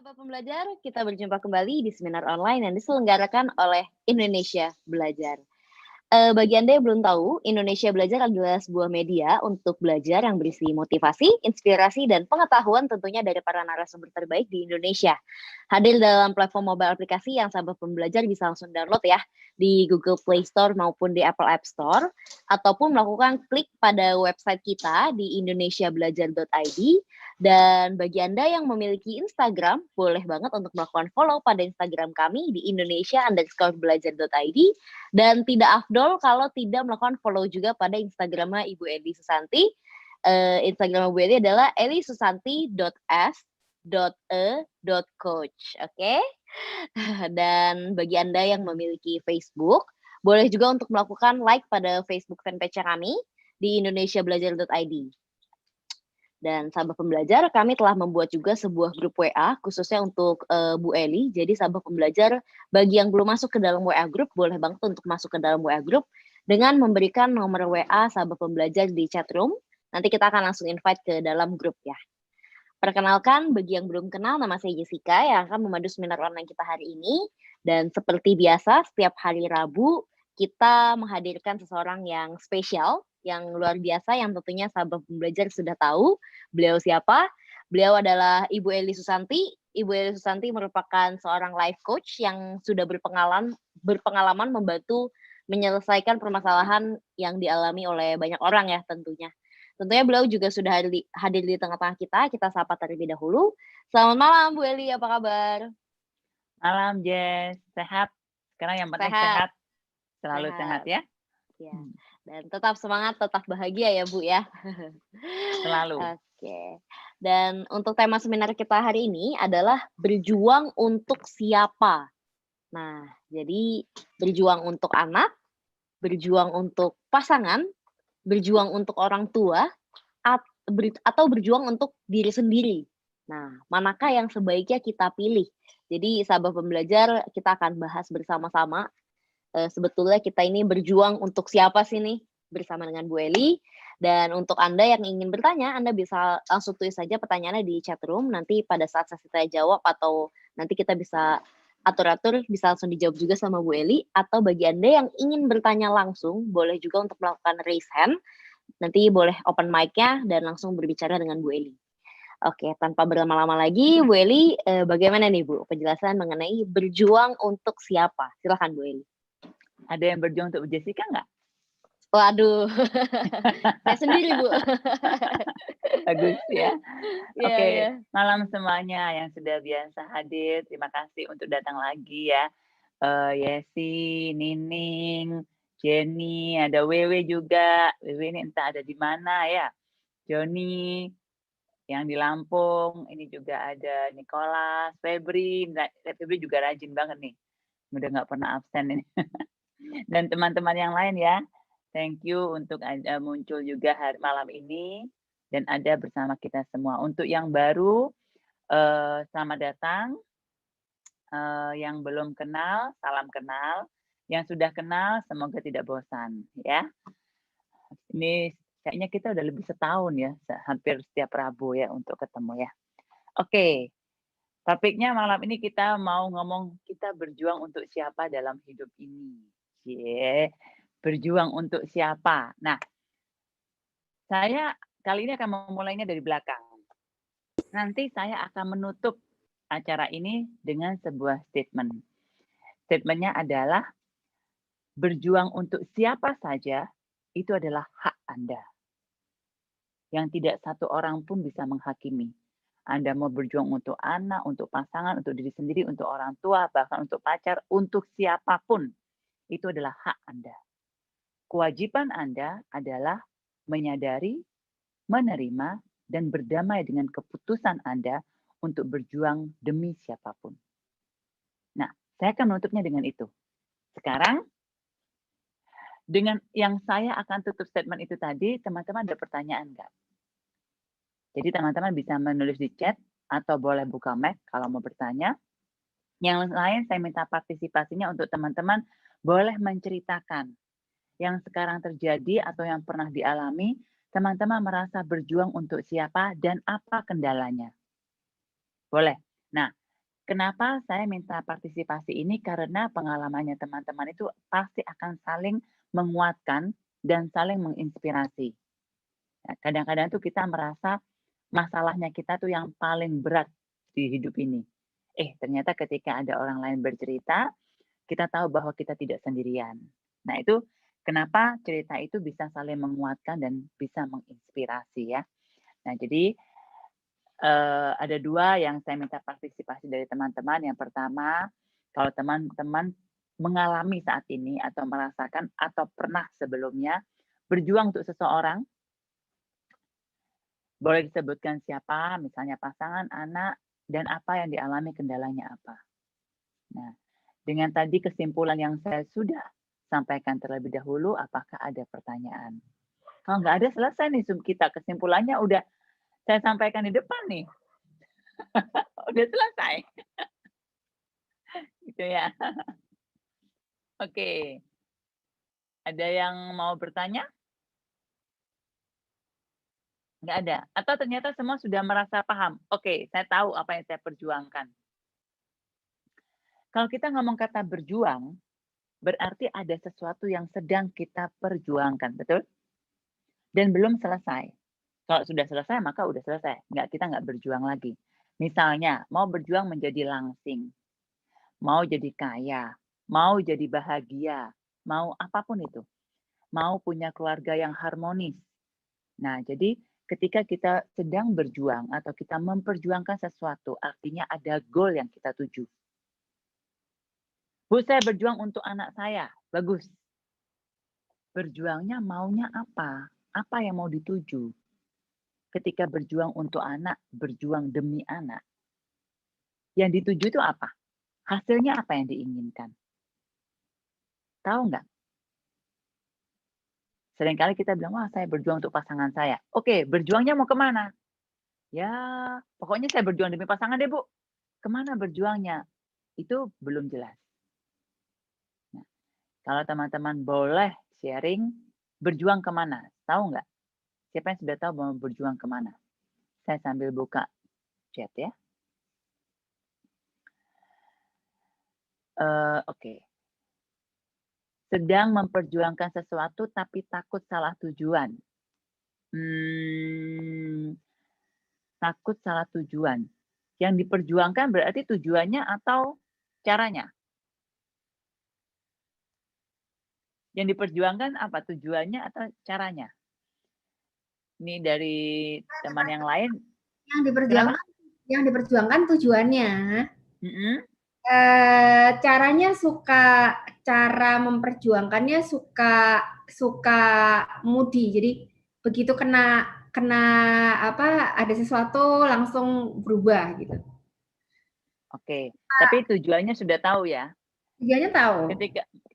Sahabat pembelajar, kita berjumpa kembali di seminar online yang diselenggarakan oleh Indonesia Belajar. Bagi Anda yang belum tahu, Indonesia Belajar adalah sebuah media untuk belajar yang berisi motivasi, inspirasi, dan pengetahuan tentunya dari para narasumber terbaik di Indonesia. Hadir dalam platform mobile aplikasi yang sahabat pembelajar bisa langsung download ya di Google Play Store maupun di Apple App Store, ataupun melakukan klik pada website kita di indonesiabelajar.id. Dan bagi Anda yang memiliki Instagram, boleh banget untuk melakukan follow pada Instagram kami di indonesia_belajar.id. Dan tidak afdol kalau tidak melakukan follow juga pada Instagramnya Ibu Eli Susanti. Instagram Ibu Eli adalah elisusanti.s.e.coach. Oke. Dan bagi Anda yang memiliki Facebook, boleh juga untuk melakukan like pada Facebook fanpage kami di indonesiabelajar.id. Dan sahabat pembelajar, kami telah membuat juga sebuah grup WA khususnya untuk Bu Eli. Jadi sahabat pembelajar, bagi yang belum masuk ke dalam WA grup, boleh banget untuk masuk ke dalam WA grup dengan memberikan nomor WA sahabat pembelajar di chat room. Nanti kita akan langsung invite ke dalam grup ya. Perkenalkan, bagi yang belum kenal, nama saya Jessica yang akan memandu seminar online kita hari ini. Dan seperti biasa, setiap hari Rabu kita menghadirkan seseorang yang spesial, yang luar biasa, yang tentunya sahabat pembelajar sudah tahu beliau siapa. Beliau adalah Ibu Eli Susanti. Ibu Eli Susanti merupakan seorang life coach yang sudah berpengalaman membantu menyelesaikan permasalahan yang dialami oleh banyak orang ya tentunya. Tentunya beliau juga sudah hadir di tengah-tengah kita. Kita sapa terlebih dahulu. Selamat malam Bu Eli, apa kabar? Malam Jess, sehat? Sekarang yang penting Sehat. sehat. Selalu sehat ya. Ya. Dan tetap semangat, tetap bahagia ya Bu ya. Selalu. Oke. Dan untuk tema seminar kita hari ini adalah berjuang untuk siapa. Nah, jadi berjuang untuk anak, berjuang untuk pasangan, berjuang untuk orang tua, atau berjuang untuk diri sendiri. Nah, manakah yang sebaiknya kita pilih? Jadi sahabat pembelajar, kita akan bahas bersama-sama. Sebetulnya kita ini berjuang untuk siapa sih nih? Bersama dengan Bu Eli. Dan untuk Anda yang ingin bertanya, Anda bisa langsung tulis saja pertanyaannya di chat room. Nanti pada saat sesi tanya jawab atau nanti kita bisa atur-atur, bisa langsung dijawab juga sama Bu Eli. Atau bagi Anda yang ingin bertanya langsung, boleh juga untuk melakukan raise hand. Nanti boleh open mic-nya dan langsung berbicara dengan Bu Eli. Oke, tanpa berlama-lama lagi, Bu Eli, bagaimana nih Bu penjelasan mengenai berjuang untuk siapa? Silakan Bu Eli. Ada yang berjuang untuk Jessica nggak? Waduh, saya sendiri Bu. Bagus ya. Iya, Oke, iya. malam semuanya yang sudah biasa hadir. Terima kasih untuk datang lagi ya. Yesi, Nining, Jenny, ada Wewe juga. Wewe ini entah ada di mana ya. Joni yang di Lampung, ini juga ada Nicholas, Febri. Febri juga rajin banget nih. Udah nggak pernah absen ini. Dan teman-teman yang lain ya. Thank you untuk Anda muncul juga malam ini dan ada bersama kita semua. Untuk yang baru, selamat datang. Yang belum kenal, salam kenal. Yang sudah kenal, semoga tidak bosan ya. Ini kayaknya kita udah lebih setahun ya, hampir setiap Rabu ya untuk ketemu ya. Oke, topiknya malam ini kita mau ngomong kita berjuang untuk siapa dalam hidup ini. Berjuang untuk siapa. Nah, saya kali ini akan memulainya dari belakang. Nanti saya akan menutup acara ini dengan sebuah statement. Statementnya adalah berjuang untuk siapa saja itu adalah hak Anda. Yang tidak satu orang pun bisa menghakimi. Anda mau berjuang untuk anak, untuk pasangan, untuk diri sendiri, untuk orang tua, bahkan untuk pacar, untuk siapapun. Itu adalah hak Anda. Kewajiban Anda adalah menyadari, menerima, dan berdamai dengan keputusan Anda untuk berjuang demi siapapun. Nah, saya akan menutupnya dengan itu. Sekarang, dengan yang saya akan tutup statement itu tadi, teman-teman ada pertanyaan nggak? Jadi teman-teman bisa menulis di chat atau boleh buka mic kalau mau bertanya. Yang lain saya minta partisipasinya untuk teman-teman boleh menceritakan yang sekarang terjadi atau yang pernah dialami, teman-teman merasa berjuang untuk siapa dan apa kendalanya. Boleh. Nah, Kenapa saya minta partisipasi ini? Karena pengalamannya teman-teman itu pasti akan saling menguatkan dan saling menginspirasi. Ya, kadang-kadang tuh kita merasa masalahnya kita tuh yang paling berat di hidup ini. Ternyata ketika ada orang lain bercerita, kita tahu bahwa kita tidak sendirian. Nah, itu kenapa cerita itu bisa saling menguatkan dan bisa menginspirasi ya. Nah, jadi ada 2 yang saya minta partisipasi dari teman-teman. Yang pertama, kalau teman-teman mengalami saat ini atau merasakan atau pernah sebelumnya berjuang untuk seseorang, boleh disebutkan siapa, misalnya pasangan, anak, dan apa yang dialami kendalanya apa. Nah, dengan tadi kesimpulan yang saya sudah sampaikan terlebih dahulu, apakah ada pertanyaan? Kalau nggak ada, selesai nih Zoom kita. Kesimpulannya udah saya sampaikan di depan nih. Udah selesai. Gitu ya. Oke. Ada yang mau bertanya? Nggak ada? Atau ternyata semua sudah merasa paham? Oke, saya tahu apa yang saya perjuangkan. Kalau kita ngomong kata berjuang, berarti ada sesuatu yang sedang kita perjuangkan, betul? Dan belum selesai. Kalau sudah selesai, maka udah selesai. Kita nggak berjuang lagi. Misalnya, mau berjuang menjadi langsing, mau jadi kaya, mau jadi bahagia, mau apapun itu. Mau punya keluarga yang harmonis. Nah, jadi ketika kita sedang berjuang atau kita memperjuangkan sesuatu, artinya ada goal yang kita tuju. Bu, saya berjuang untuk anak saya. Bagus. Berjuangnya maunya apa? Apa yang mau dituju? Ketika berjuang untuk anak, berjuang demi anak. Yang dituju itu apa? Hasilnya apa yang diinginkan? Tahu nggak? Seringkali kita bilang, wah saya berjuang untuk pasangan saya. Oke, berjuangnya mau kemana? Ya, pokoknya saya berjuang demi pasangan deh, Bu. Kemana berjuangnya? Itu belum jelas. Nah, kalau teman-teman boleh sharing, berjuang kemana? Tahu nggak? Siapa yang sudah tahu mau berjuang kemana? Saya sambil buka chat ya. Oke. Sedang memperjuangkan sesuatu tapi takut salah tujuan. Takut salah tujuan. Yang diperjuangkan berarti tujuannya atau caranya? Yang diperjuangkan apa? Tujuannya atau caranya? Ini dari teman yang lain. Yang diperjuangkan tujuannya. Mm-hmm. Caranya cara memperjuangkannya suka moody. Jadi begitu kena ada sesuatu langsung berubah gitu. Oke, tapi tujuannya sudah tahu ya? Tujuannya tahu.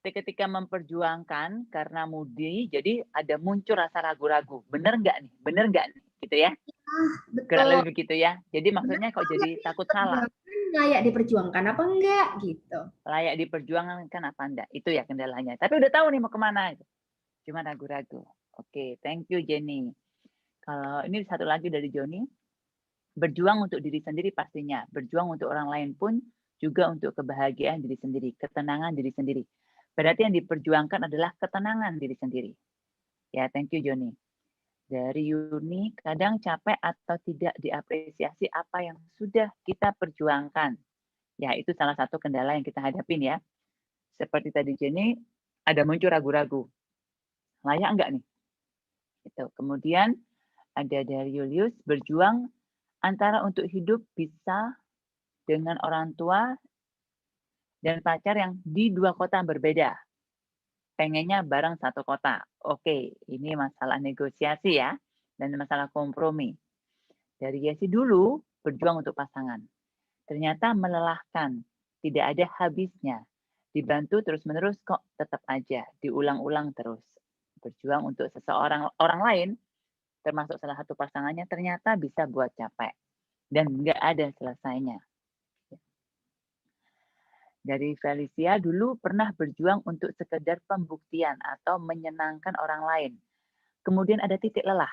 Ketika memperjuangkan karena moody, jadi ada muncul rasa ragu-ragu. Bener nggak nih? Bener nggak nih? Gitu ya? Betul. Kurang lebih begitu ya. Jadi maksudnya kok jadi takut salah? Layak diperjuangkan apa enggak gitu. Layak diperjuangkan apa enggak? Itu ya kendalanya. Tapi udah tahu nih mau kemana. Cuma ragu-ragu. Oke, thank you Jenny. Kalau ini satu lagi dari Joni, berjuang untuk diri sendiri pastinya. Berjuang untuk orang lain pun juga untuk kebahagiaan diri sendiri, ketenangan diri sendiri. Berarti yang diperjuangkan adalah ketenangan diri sendiri. Ya, thank you Joni. Dari Yuni, kadang capek atau tidak diapresiasi apa yang sudah kita perjuangkan. Ya, itu salah satu kendala yang kita hadapin ya. Seperti tadi Jenny, ada muncul ragu-ragu. Layak enggak nih? Itu. Kemudian ada dari Julius, berjuang antara untuk hidup bisa dengan orang tua dan pacar yang di 2 kota berbeda. Pengennya bareng satu kota. Oke, ini masalah negosiasi ya, dan masalah kompromi. Dari Yesi dulu, berjuang untuk pasangan. Ternyata melelahkan, tidak ada habisnya. Dibantu terus-menerus kok tetap aja, diulang-ulang terus. Berjuang untuk orang lain, termasuk salah satu pasangannya, ternyata bisa buat capek. Dan nggak ada selesainya. Dari Felicia, dulu pernah berjuang untuk sekedar pembuktian atau menyenangkan orang lain. Kemudian ada titik lelah.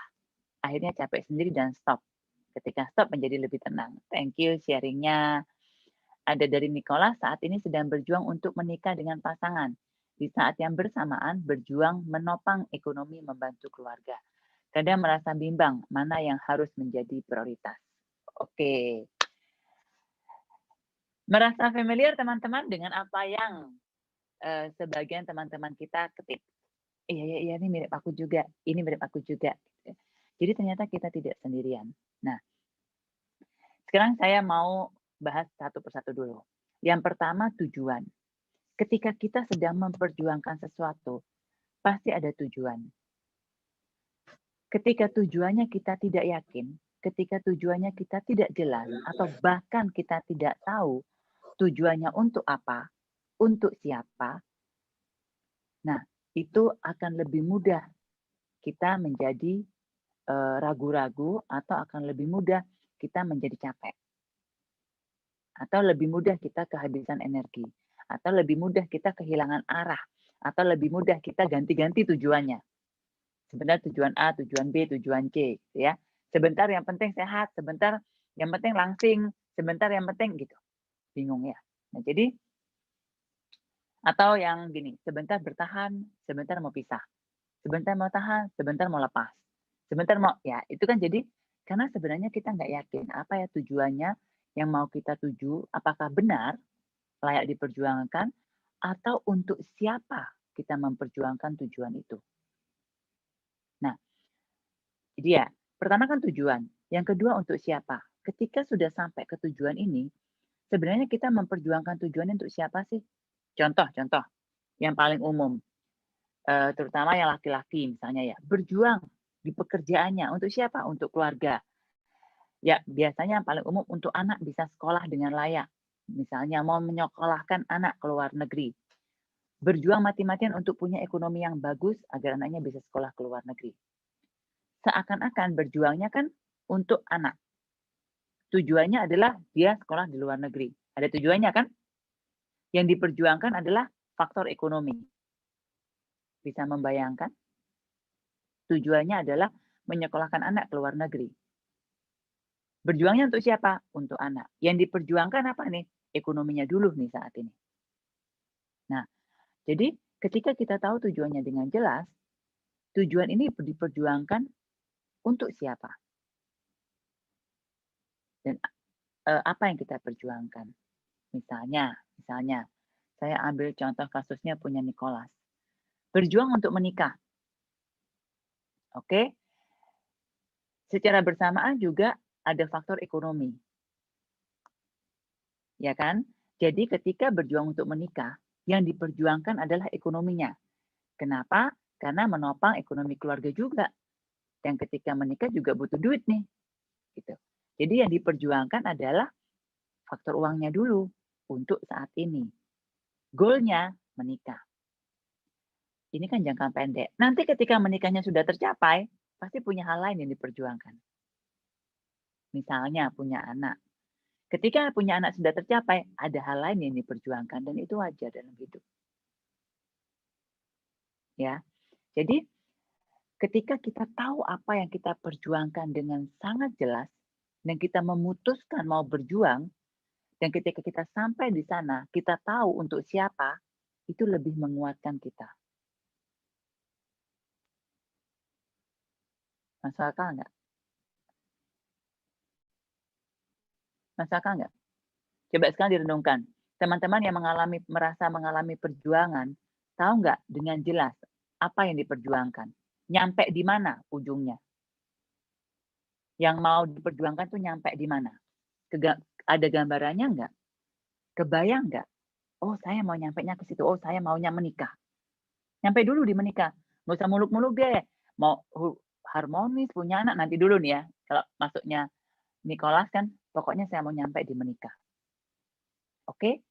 Akhirnya capek sendiri dan stop. Ketika stop menjadi lebih tenang. Thank you sharingnya. ada dari Nicholas saat ini sedang berjuang untuk menikah dengan pasangan. Di saat yang bersamaan berjuang menopang ekonomi membantu keluarga. Kadang merasa bimbang mana yang harus menjadi prioritas. Oke. Merasa familiar teman-teman dengan apa yang sebagian teman-teman kita ketik? Iya, ini mirip aku juga, ini mirip aku juga. Jadi ternyata kita tidak sendirian. Nah, sekarang saya mau bahas satu persatu dulu. Yang pertama tujuan. Ketika kita sedang memperjuangkan sesuatu, pasti ada tujuan. Ketika tujuannya kita tidak yakin, ketika tujuannya kita tidak jelas, atau bahkan kita tidak tahu tujuannya untuk apa, untuk siapa, nah itu akan lebih mudah kita menjadi ragu-ragu atau akan lebih mudah kita menjadi capek. Atau lebih mudah kita kehabisan energi. Atau lebih mudah kita kehilangan arah. Atau lebih mudah kita ganti-ganti tujuannya. Sebentar tujuan A, tujuan B, tujuan C. Gitu ya. Sebentar yang penting sehat, sebentar yang penting langsing, sebentar yang penting gitu. Bingung ya. Nah, jadi, atau yang gini, sebentar bertahan, sebentar mau pisah. Sebentar mau tahan, sebentar mau lepas. Sebentar mau, ya itu kan jadi, karena sebenarnya kita nggak yakin apa ya tujuannya yang mau kita tuju, apakah benar, layak diperjuangkan, atau untuk siapa kita memperjuangkan tujuan itu. Nah, jadi ya, pertama kan tujuan. Yang kedua untuk siapa. Ketika sudah sampai ke tujuan ini, sebenarnya kita memperjuangkan tujuannya untuk siapa sih? Contoh yang paling umum, terutama yang laki-laki misalnya ya, berjuang di pekerjaannya untuk siapa? Untuk keluarga. Ya, biasanya yang paling umum untuk anak bisa sekolah dengan layak. Misalnya mau menyekolahkan anak ke luar negeri. Berjuang mati-matian untuk punya ekonomi yang bagus agar anaknya bisa sekolah ke luar negeri. Seakan-akan berjuangnya kan untuk anak. Tujuannya adalah dia sekolah di luar negeri. Ada tujuannya kan? Yang diperjuangkan adalah faktor ekonomi. Bisa membayangkan? Tujuannya adalah menyekolahkan anak ke luar negeri. Berjuangnya untuk siapa? Untuk anak. Yang diperjuangkan apa nih? Ekonominya dulu nih saat ini. Nah, jadi ketika kita tahu tujuannya dengan jelas, tujuan ini diperjuangkan untuk siapa? Dan apa yang kita perjuangkan? Misalnya, saya ambil contoh kasusnya punya Nicholas. Berjuang untuk menikah. Oke? Secara bersamaan juga ada faktor ekonomi. Ya kan? Jadi ketika berjuang untuk menikah, yang diperjuangkan adalah ekonominya. Kenapa? Karena menopang ekonomi keluarga juga. Dan ketika menikah juga butuh duit nih. Gitu. Jadi yang diperjuangkan adalah faktor uangnya dulu untuk saat ini. Goalnya menikah. Ini kan jangka pendek. Nanti ketika menikahnya sudah tercapai, pasti punya hal lain yang diperjuangkan. Misalnya punya anak. Ketika punya anak sudah tercapai, ada hal lain yang diperjuangkan dan itu wajar dalam hidup. Ya. Jadi ketika kita tahu apa yang kita perjuangkan dengan sangat jelas dan kita memutuskan mau berjuang dan ketika kita sampai di sana, kita tahu untuk siapa, itu lebih menguatkan kita. Masuk akal nggak? Masuk akal nggak? Coba sekarang direnungkan. Teman-teman yang merasa mengalami perjuangan, tahu nggak dengan jelas apa yang diperjuangkan? Nyampe di mana ujungnya? Yang mau diperjuangkan tuh nyampe di mana? Ada gambarannya nggak? Kebayang nggak? Oh, saya mau nyampenya ke situ. Oh, saya maunya menikah. Nyampe dulu di menikah. Nggak usah muluk-muluk deh. Mau harmonis, punya anak, nanti dulu nih ya. Kalau masuknya Nicholas kan, pokoknya saya mau nyampe di menikah. Oke?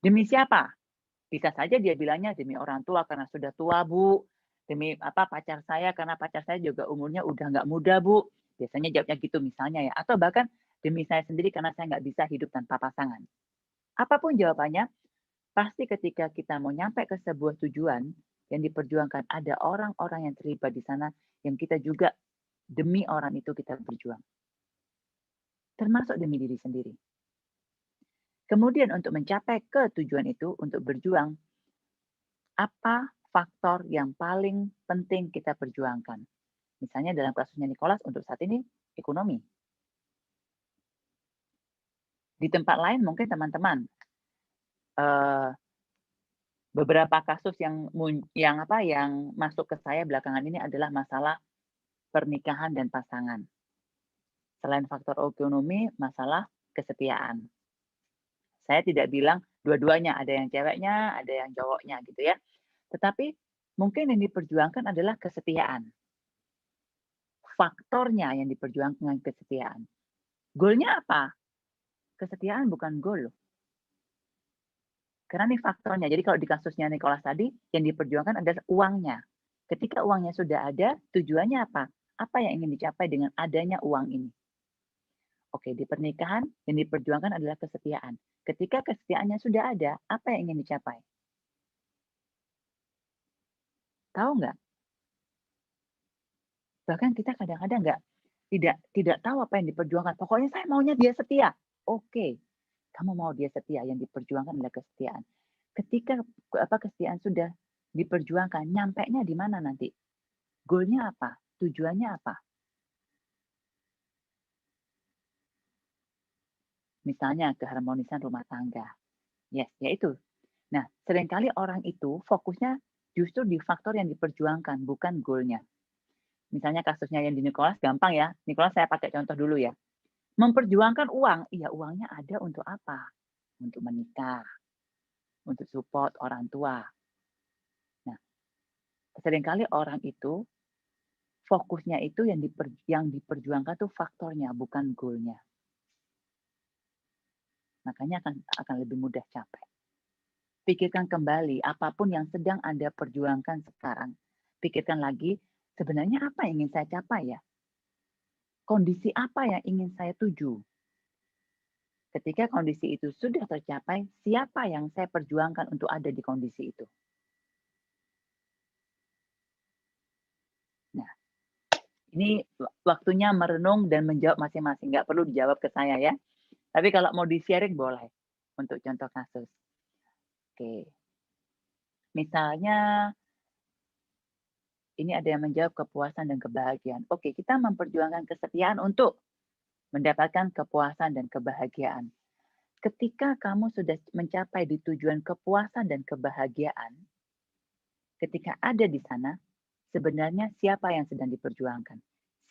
Demi siapa? Bisa saja dia bilangnya demi orang tua karena sudah tua, Bu. Demi pacar saya karena pacar saya juga umurnya udah nggak muda, Bu. Biasanya jawabnya gitu misalnya ya. Atau bahkan demi saya sendiri karena saya nggak bisa hidup tanpa pasangan. Apapun jawabannya, pasti ketika kita mau nyampe ke sebuah tujuan yang diperjuangkan, ada orang-orang yang terlibat di sana yang kita juga demi orang itu kita berjuang. Termasuk demi diri sendiri. Kemudian untuk mencapai ke tujuan itu, untuk berjuang, apa faktor yang paling penting kita perjuangkan? Misalnya dalam kasusnya Nicholas untuk saat ini, ekonomi. Di tempat lain mungkin teman-teman, beberapa kasus yang masuk ke saya belakangan ini adalah masalah pernikahan dan pasangan. Selain faktor ekonomi, masalah kesetiaan. Saya tidak bilang dua-duanya, ada yang ceweknya, ada yang cowoknya gitu ya. Tetapi mungkin yang diperjuangkan adalah kesetiaan. Faktornya yang diperjuangkan dengan kesetiaan. Goalnya apa? Kesetiaan bukan goal. Karena ini faktornya. Jadi kalau di kasusnya Nicholas tadi, yang diperjuangkan adalah uangnya. Ketika uangnya sudah ada, tujuannya apa? Apa yang ingin dicapai dengan adanya uang ini? Oke, di pernikahan yang diperjuangkan adalah kesetiaan. Ketika kesetiaannya sudah ada, apa yang ingin dicapai? Tahu nggak? Bahkan kita kadang-kadang tidak tahu apa yang diperjuangkan. Pokoknya saya maunya dia setia. Oke, kamu mau dia setia, yang diperjuangkan adalah kesetiaan. Ketika kesetiaan sudah diperjuangkan, nyampainya di mana nanti? Goalnya apa? Tujuannya apa? Misalnya keharmonisan rumah tangga. Yes, yaitu. Nah, seringkali orang itu fokusnya justru di faktor yang diperjuangkan, bukan goalnya. Misalnya kasusnya yang di Nicholas, gampang ya. Nicholas saya pakai contoh dulu ya. Memperjuangkan uang, iya uangnya ada untuk apa? Untuk menikah, untuk support orang tua. Nah, seringkali orang itu fokusnya itu yang diperjuangkan tuh faktornya, bukan goalnya. Makanya akan lebih mudah capek. Pikirkan kembali apapun yang sedang Anda perjuangkan sekarang. Pikirkan lagi, sebenarnya apa yang ingin saya capai ya? Kondisi apa yang ingin saya tuju? Ketika kondisi itu sudah tercapai, siapa yang saya perjuangkan untuk ada di kondisi itu? Nah, ini waktunya merenung dan menjawab masing-masing. Nggak perlu dijawab ke saya ya. Tapi kalau mau di-sharing boleh untuk contoh kasus. Oke. Misalnya, ini ada yang menjawab kepuasan dan kebahagiaan. Oke, kita memperjuangkan kesetiaan untuk mendapatkan kepuasan dan kebahagiaan. Ketika kamu sudah mencapai di tujuan kepuasan dan kebahagiaan, ketika ada di sana, sebenarnya siapa yang sedang diperjuangkan?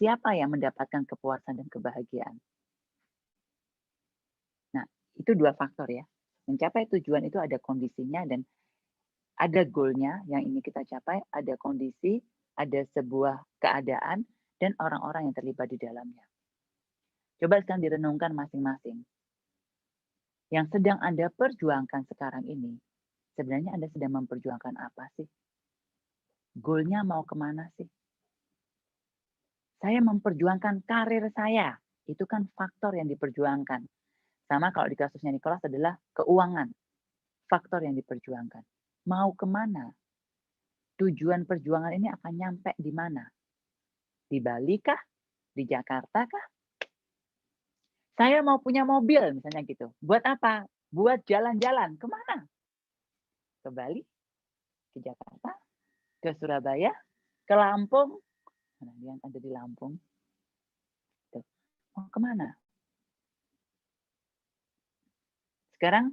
Siapa yang mendapatkan kepuasan dan kebahagiaan? Nah, itu dua faktor ya. Mencapai tujuan itu ada kondisinya dan ada goalnya yang ingin kita capai, ada kondisi, ada sebuah keadaan, dan orang-orang yang terlibat di dalamnya. Coba sekarang direnungkan masing-masing. Yang sedang Anda perjuangkan sekarang ini, sebenarnya Anda sedang memperjuangkan apa sih? Goalnya mau kemana sih? Saya memperjuangkan karir saya. Itu kan faktor yang diperjuangkan. Sama kalau di kasusnya Nicholas adalah keuangan. Faktor yang diperjuangkan. Mau kemana? Tujuan perjuangan ini akan nyampe di mana? Di Bali kah? Di Jakarta kah? Saya mau punya mobil misalnya gitu. Buat apa? Buat jalan-jalan. Kemana? Ke Bali? Ke Jakarta? Ke Surabaya? Ke Lampung? Mana dia yang ada di Lampung? Tuh. Mau kemana? Sekarang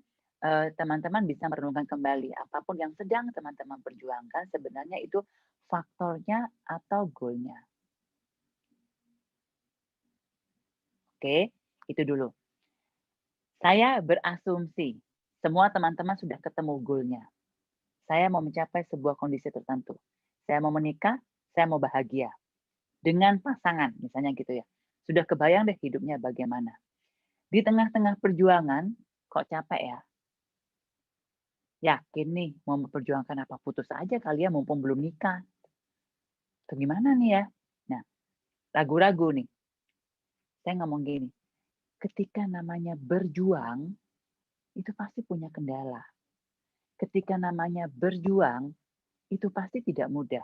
teman-teman bisa merenungkan kembali. Apapun yang sedang teman-teman perjuangkan, sebenarnya itu faktornya atau goalnya. Oke, itu dulu. Saya berasumsi semua teman-teman sudah ketemu goalnya. Saya mau mencapai sebuah kondisi tertentu. Saya mau menikah, saya mau bahagia. Dengan pasangan, misalnya gitu ya. Sudah kebayang deh hidupnya bagaimana. Di tengah-tengah perjuangan, kok capek ya? Yakin nih mau memperjuangkan apa? Putus aja kali ya mumpung belum nikah. Atau gimana nih ya? Nah, ragu-ragu nih. Saya ngomong gini, ketika namanya berjuang, itu pasti punya kendala. Ketika namanya berjuang, itu pasti tidak mudah.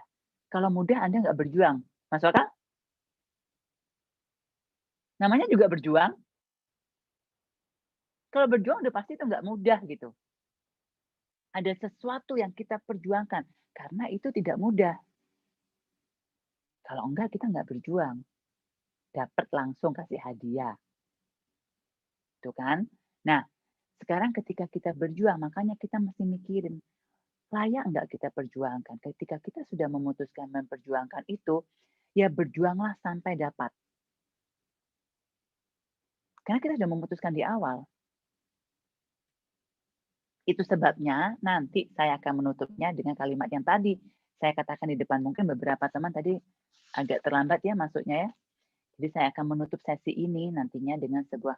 Kalau mudah Anda nggak berjuang. Masuk akal? Namanya juga berjuang. Kalau berjuang udah pasti itu nggak mudah gitu. Ada sesuatu yang kita perjuangkan, karena itu tidak mudah. Kalau enggak kita nggak berjuang. Dapat langsung kasih hadiah. Tuh kan? Nah, sekarang ketika kita berjuang, makanya kita mesti mikirin, layak nggak kita perjuangkan? Ketika kita sudah memutuskan memperjuangkan itu, ya berjuanglah sampai dapat. Karena kita sudah memutuskan di awal. Itu sebabnya nanti saya akan menutupnya dengan kalimat yang tadi saya katakan di depan. Mungkin beberapa teman tadi agak terlambat ya masuknya ya. Jadi saya akan menutup sesi ini nantinya dengan sebuah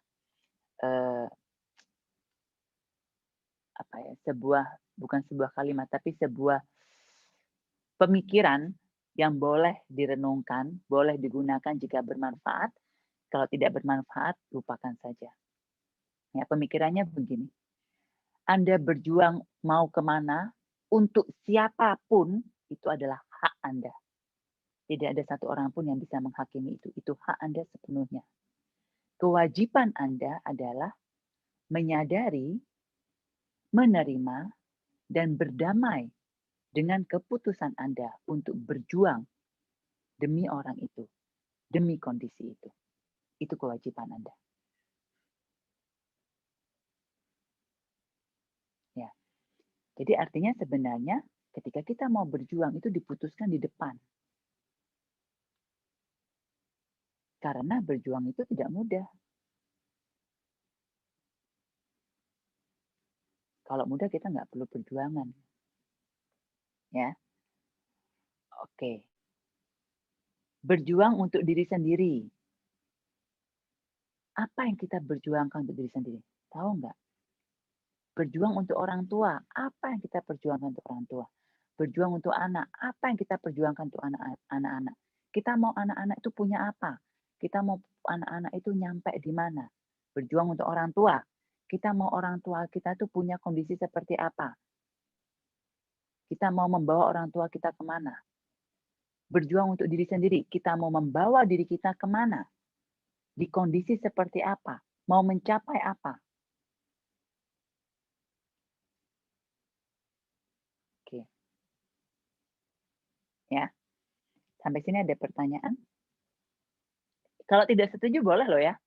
bukan sebuah kalimat, tapi sebuah pemikiran yang boleh direnungkan, boleh digunakan jika bermanfaat. Kalau tidak bermanfaat, lupakan saja. Ya, pemikirannya begini. Anda berjuang mau kemana, untuk siapapun, itu adalah hak Anda. Tidak ada satu orang pun yang bisa menghakimi itu. Itu hak Anda sepenuhnya. Kewajiban Anda adalah menyadari, menerima, dan berdamai dengan keputusan Anda untuk berjuang demi orang itu, demi kondisi itu. Itu kewajiban Anda. Ya. Jadi artinya sebenarnya ketika kita mau berjuang itu diputuskan di depan. Karena berjuang itu tidak mudah. Kalau mudah kita nggak perlu perjuangan. Ya. Oke. Berjuang untuk diri sendiri. Apa yang kita berjuangkan untuk diri sendiri? Tahu nggak? Berjuang untuk orang tua. Apa yang kita perjuangkan untuk orang tua? Berjuang untuk anak. Apa yang kita perjuangkan untuk anak-anak? Kita mau anak-anak itu punya apa? Kita mau anak-anak itu nyampe di mana? Berjuang untuk orang tua. Kita mau orang tua kita tuh punya kondisi seperti apa? Kita mau membawa orang tua kita kemana? Berjuang untuk diri sendiri. Kita mau membawa diri kita kemana? Di kondisi seperti apa? Mau mencapai apa? Oke. Ya. Sampai sini ada pertanyaan? Kalau tidak setuju boleh loh ya.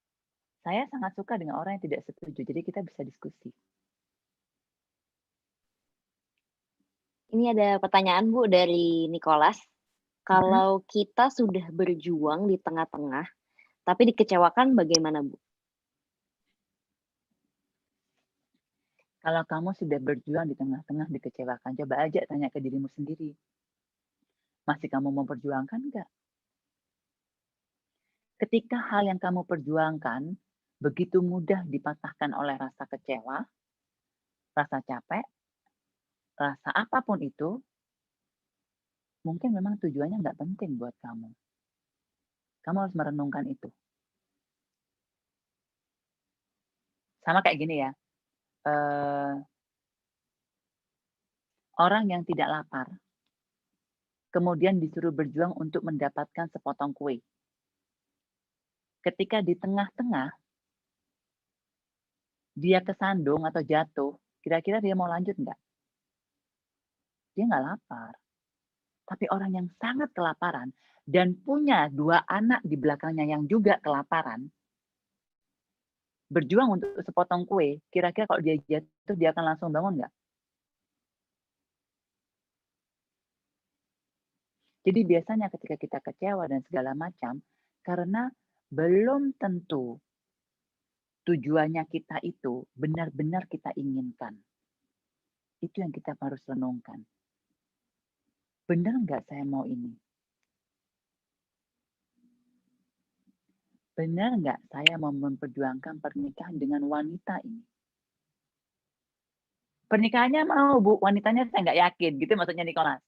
Saya sangat suka dengan orang yang tidak setuju. Jadi kita bisa diskusi. Ini ada pertanyaan Bu dari Nicholas. Kalau kita sudah berjuang di tengah-tengah, tapi dikecewakan bagaimana Bu? Kalau kamu sudah berjuang di tengah-tengah dikecewakan, coba aja tanya ke dirimu sendiri. Masih kamu memperjuangkan enggak? Ketika hal yang kamu perjuangkan begitu mudah dipatahkan oleh rasa kecewa, rasa capek, rasa apapun itu, mungkin memang tujuannya nggak penting buat kamu. Kamu harus merenungkan itu. Sama kayak gini ya, orang yang tidak lapar, kemudian disuruh berjuang untuk mendapatkan sepotong kue. Ketika di tengah-tengah, dia kesandung atau jatuh, kira-kira dia mau lanjut nggak? Dia nggak lapar. Tapi orang yang sangat kelaparan dan punya 2 anak di belakangnya yang juga kelaparan, berjuang untuk sepotong kue, kira-kira kalau dia jatuh, dia akan langsung bangun nggak? Jadi biasanya ketika kita kecewa dan segala macam, karena belum tentu tujuannya kita itu benar-benar kita inginkan. Itu yang kita harus renungkan. Benar nggak saya mau ini? Benar nggak saya mau memperjuangkan pernikahan dengan wanita ini? Pernikahannya mau, Bu. Wanitanya saya nggak yakin. Gitu maksudnya Nicholas.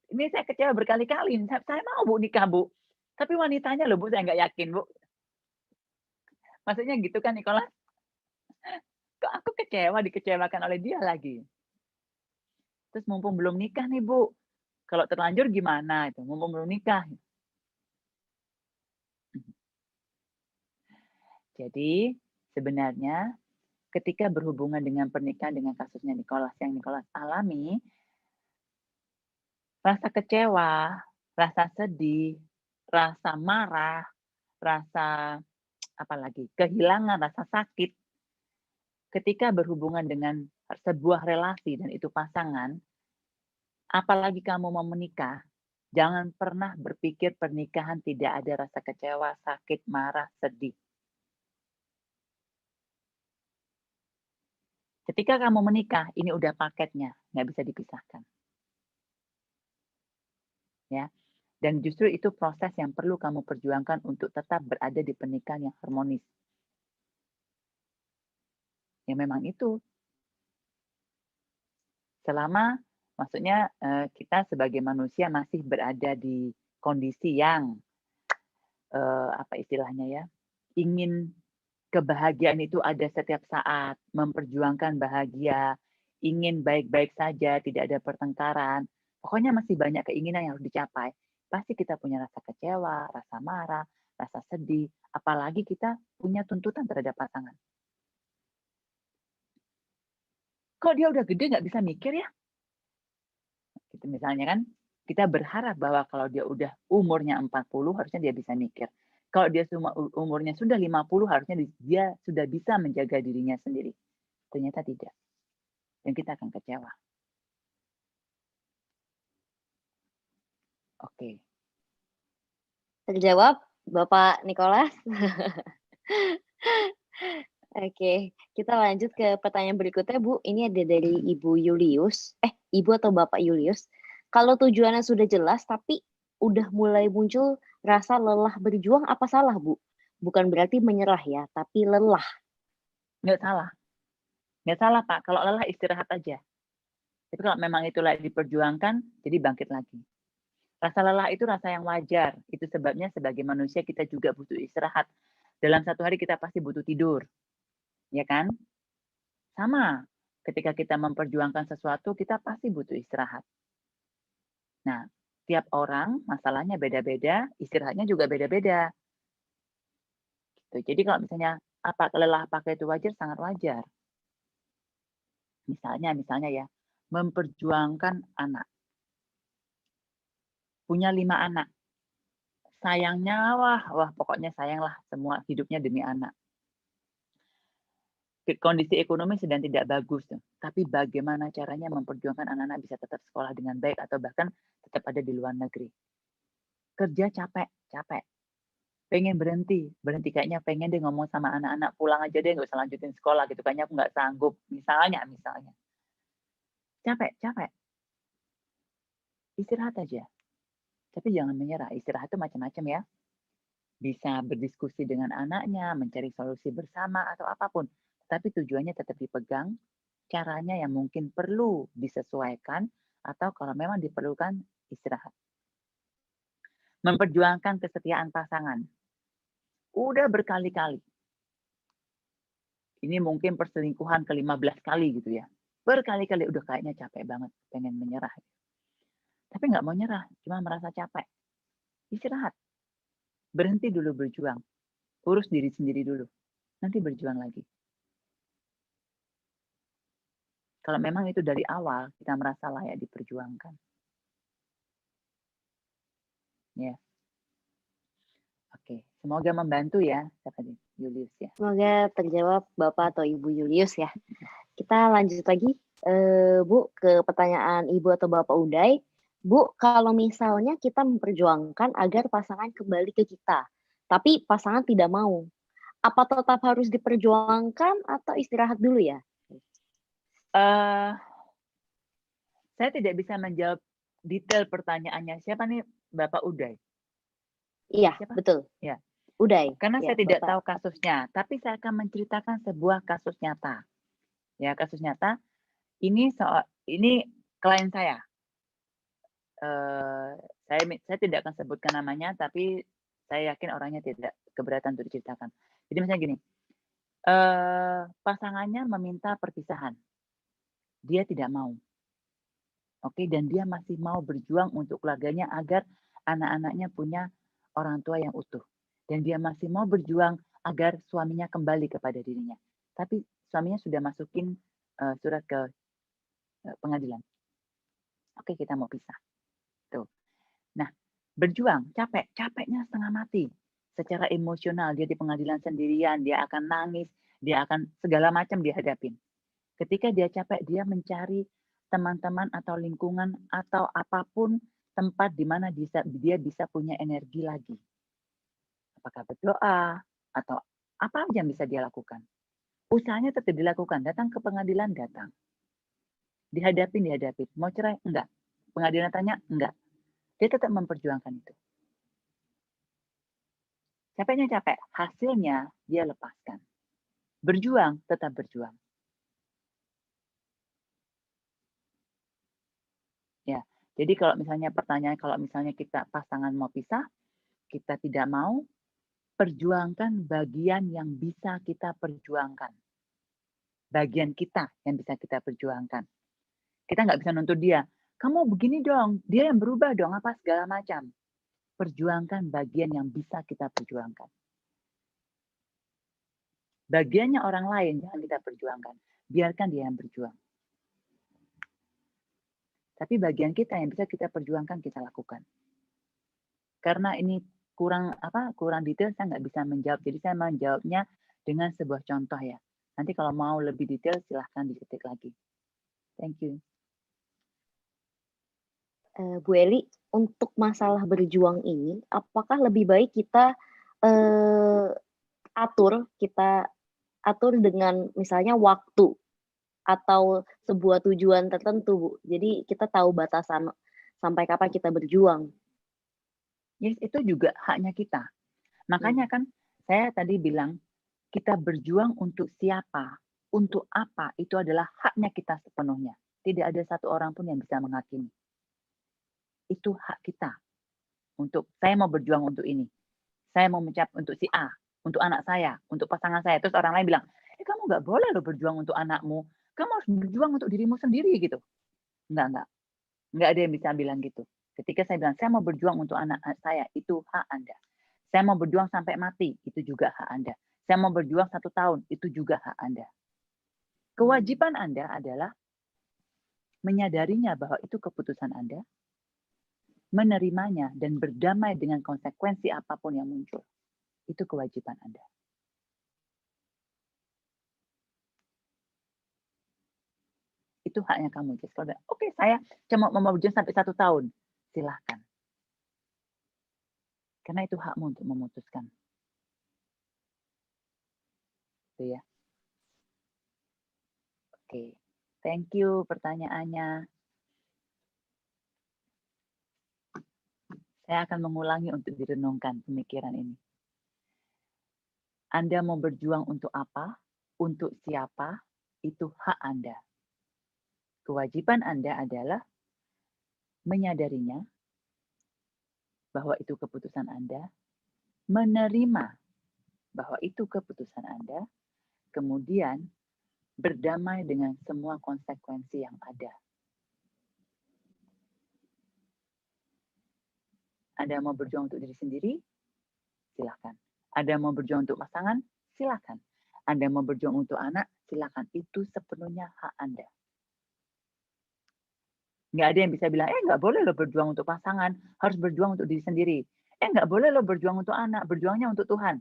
Ini saya kecewa berkali-kali. Saya mau, Bu, nikah, Bu. Tapi wanitanya loh, Bu, saya nggak yakin, Bu. Maksudnya gitu kan, Nicholas? Kok aku kecewa, dikecewakan oleh dia lagi? Terus mumpung belum nikah nih, Bu. Kalau terlanjur gimana itu? Mumpung belum nikah. Jadi sebenarnya ketika berhubungan dengan pernikahan dengan kasusnya Nicholas yang Nicholas alami, rasa kecewa, rasa sedih, rasa marah, rasa apalagi kehilangan, rasa sakit, ketika berhubungan dengan sebuah relasi dan itu pasangan, apalagi kamu mau menikah, jangan pernah berpikir pernikahan tidak ada rasa kecewa, sakit, marah, sedih. Ketika kamu menikah, ini udah paketnya, nggak bisa dipisahkan. Ya, dan justru itu proses yang perlu kamu perjuangkan untuk tetap berada di pernikahan yang harmonis. Ya memang itu. Selama, maksudnya kita sebagai manusia masih berada di kondisi yang apa istilahnya ya, ingin kebahagiaan itu ada setiap saat, memperjuangkan bahagia, ingin baik-baik saja, tidak ada pertengkaran. Pokoknya masih banyak keinginan yang harus dicapai. Pasti kita punya rasa kecewa, rasa marah, rasa sedih, apalagi kita punya tuntutan terhadap pasangan. Kok dia udah gede nggak bisa mikir ya? Gitu, misalnya kan, kita berharap bahwa kalau dia udah umurnya 40, harusnya dia bisa mikir. Kalau dia umurnya sudah 50, harusnya dia sudah bisa menjaga dirinya sendiri. Ternyata tidak. Dan kita akan kecewa. Oke. Terjawab, Bapak Nicholas? Oke, kita lanjut ke pertanyaan berikutnya, Bu. Ini ada dari Ibu Julius. Ibu atau Bapak Julius. Kalau tujuannya sudah jelas, tapi udah mulai muncul rasa lelah berjuang, apa salah, Bu? Bukan berarti menyerah ya, tapi lelah. Nggak salah. Nggak salah, Pak. Kalau lelah, istirahat aja. Tapi kalau memang itulah diperjuangkan, jadi bangkit lagi. Rasa lelah itu rasa yang wajar. Itu sebabnya sebagai manusia kita juga butuh istirahat. Dalam satu hari kita pasti butuh tidur. Ya kan? Sama. Ketika kita memperjuangkan sesuatu, kita pasti butuh istirahat. Nah, tiap orang masalahnya beda-beda, istirahatnya juga beda-beda. Gitu. Jadi kalau misalnya lelah apakah itu wajar? Sangat wajar. Misalnya ya, memperjuangkan anak. Punya 5 anak. Sayangnya, wah pokoknya sayanglah semua hidupnya demi anak. Kondisi ekonomi sedang tidak bagus. Tapi bagaimana caranya memperjuangkan anak-anak bisa tetap sekolah dengan baik atau bahkan tetap ada di luar negeri. Kerja capek. Pengen berhenti kayaknya pengen deh ngomong sama anak-anak pulang aja deh nggak usah lanjutin sekolah gitu kayaknya aku nggak sanggup misalnya capek istirahat aja tapi jangan menyerah istirahat itu macam-macam ya bisa berdiskusi dengan anaknya mencari solusi bersama atau apapun tapi tujuannya tetap dipegang caranya yang mungkin perlu disesuaikan atau kalau memang diperlukan istirahat memperjuangkan kesetiaan pasangan udah berkali-kali. Ini mungkin perselingkuhan ke-15 kali gitu ya. Berkali-kali udah kayaknya capek banget, pengen menyerah. Tapi nggak mau nyerah, cuma merasa capek. Istirahat. Berhenti dulu berjuang. Urus diri sendiri dulu. Nanti berjuang lagi. Kalau memang itu dari awal, kita merasa layak diperjuangkan. Ya. Oke, semoga membantu ya, Julius ya. Semoga terjawab Bapak atau Ibu Julius ya. Kita lanjut lagi, Bu, ke pertanyaan Ibu atau Bapak Uday. Bu, kalau misalnya kita memperjuangkan agar pasangan kembali ke kita, tapi pasangan tidak mau, apa tetap harus diperjuangkan atau istirahat dulu ya? Saya tidak bisa menjawab detail pertanyaannya. Siapa nih Bapak Uday? Iya, Siapa? betul. Ya. Uday. Karena ya, saya tidak Bapak. tahu kasusnya, tapi saya akan menceritakan sebuah kasus nyata. Ya, kasus nyata. Ini klien saya. Saya tidak akan sebutkan namanya, tapi saya yakin orangnya tidak keberatan untuk diceritakan. Jadi misalnya gini, pasangannya meminta perpisahan. Dia tidak mau. Oke, dan dia masih mau berjuang untuk keluarganya agar anak-anaknya punya orang tua yang utuh. Dan dia masih mau berjuang agar suaminya kembali kepada dirinya. Tapi suaminya sudah masukin surat ke pengadilan. Oke, kita mau pisah. Tuh. Nah, berjuang, capeknya setengah mati. Secara emosional, dia di pengadilan sendirian, dia akan nangis, dia akan segala macam dihadapin. Ketika dia capek, dia mencari teman-teman atau lingkungan atau apapun tempat di mana dia bisa punya energi lagi. Apakah berdoa atau apa aja yang bisa dia lakukan. Usahanya tetap dilakukan, datang ke pengadilan, datang. Dihadapin. Mau cerai? Enggak. Pengadilan tanya? Enggak. Dia tetap memperjuangkan itu. Capeknya capek, hasilnya dia lepaskan. Berjuang, tetap berjuang. Ya, jadi kalau misalnya pertanyaan, kalau misalnya kita pasangan mau pisah, kita tidak mau, perjuangkan bagian yang bisa kita perjuangkan. Bagian kita yang bisa kita perjuangkan. Kita nggak bisa nuntut dia, kamu begini dong, dia yang berubah dong, apa segala macam. Perjuangkan bagian yang bisa kita perjuangkan. Bagiannya orang lain jangan kita perjuangkan. Biarkan dia yang berjuang. Tapi bagian kita yang bisa kita perjuangkan, kita lakukan. Karena ini kurang detail, saya nggak bisa menjawab. Jadi saya menjawabnya dengan sebuah contoh ya. Nanti kalau mau lebih detail, silahkan diketik lagi. Thank you. Bu Eli, untuk masalah berjuang ini, apakah lebih baik kita atur dengan misalnya waktu atau sebuah tujuan tertentu, Bu? Jadi kita tahu batasan sampai kapan kita berjuang. Yes, itu juga haknya kita. Makanya kan saya tadi bilang, kita berjuang untuk siapa, untuk apa, itu adalah haknya kita sepenuhnya. Tidak ada satu orang pun yang bisa menghakimi. Itu hak kita. Saya mau berjuang untuk ini. Saya mau untuk si A, untuk anak saya, untuk pasangan saya. Terus orang lain bilang, kamu nggak boleh loh berjuang untuk anakmu. Kamu harus berjuang untuk dirimu sendiri gitu. Enggak. Enggak ada yang bisa bilang gitu. Ketika saya bilang, saya mau berjuang untuk anak saya, itu hak Anda. Saya mau berjuang sampai mati, itu juga hak Anda. Saya mau berjuang 1 tahun, itu juga hak Anda. Kewajiban Anda adalah menyadarinya bahwa itu keputusan Anda, menerimanya, dan berdamai dengan konsekuensi apapun yang muncul. Itu kewajiban Anda. Itu haknya kamu. Oke, saya cuma mau berjuang sampai 1 tahun. Silahkan. Karena itu hakmu untuk memutuskan. Itu ya. Oke. Thank you pertanyaannya. Saya akan mengulangi untuk direnungkan pemikiran ini. Anda mau berjuang untuk apa? Untuk siapa? Itu hak Anda. Kewajiban Anda adalah menyadarinya bahwa itu keputusan Anda, menerima bahwa itu keputusan Anda, kemudian berdamai dengan semua konsekuensi yang ada. Anda mau berjuang untuk diri sendiri? Silakan. Anda mau berjuang untuk pasangan? Silakan. Anda mau berjuang untuk anak? Silakan. Itu sepenuhnya hak Anda. Nggak ada yang bisa bilang, nggak boleh lo berjuang untuk pasangan, harus berjuang untuk diri sendiri. Nggak boleh lo berjuang untuk anak, berjuangnya untuk Tuhan.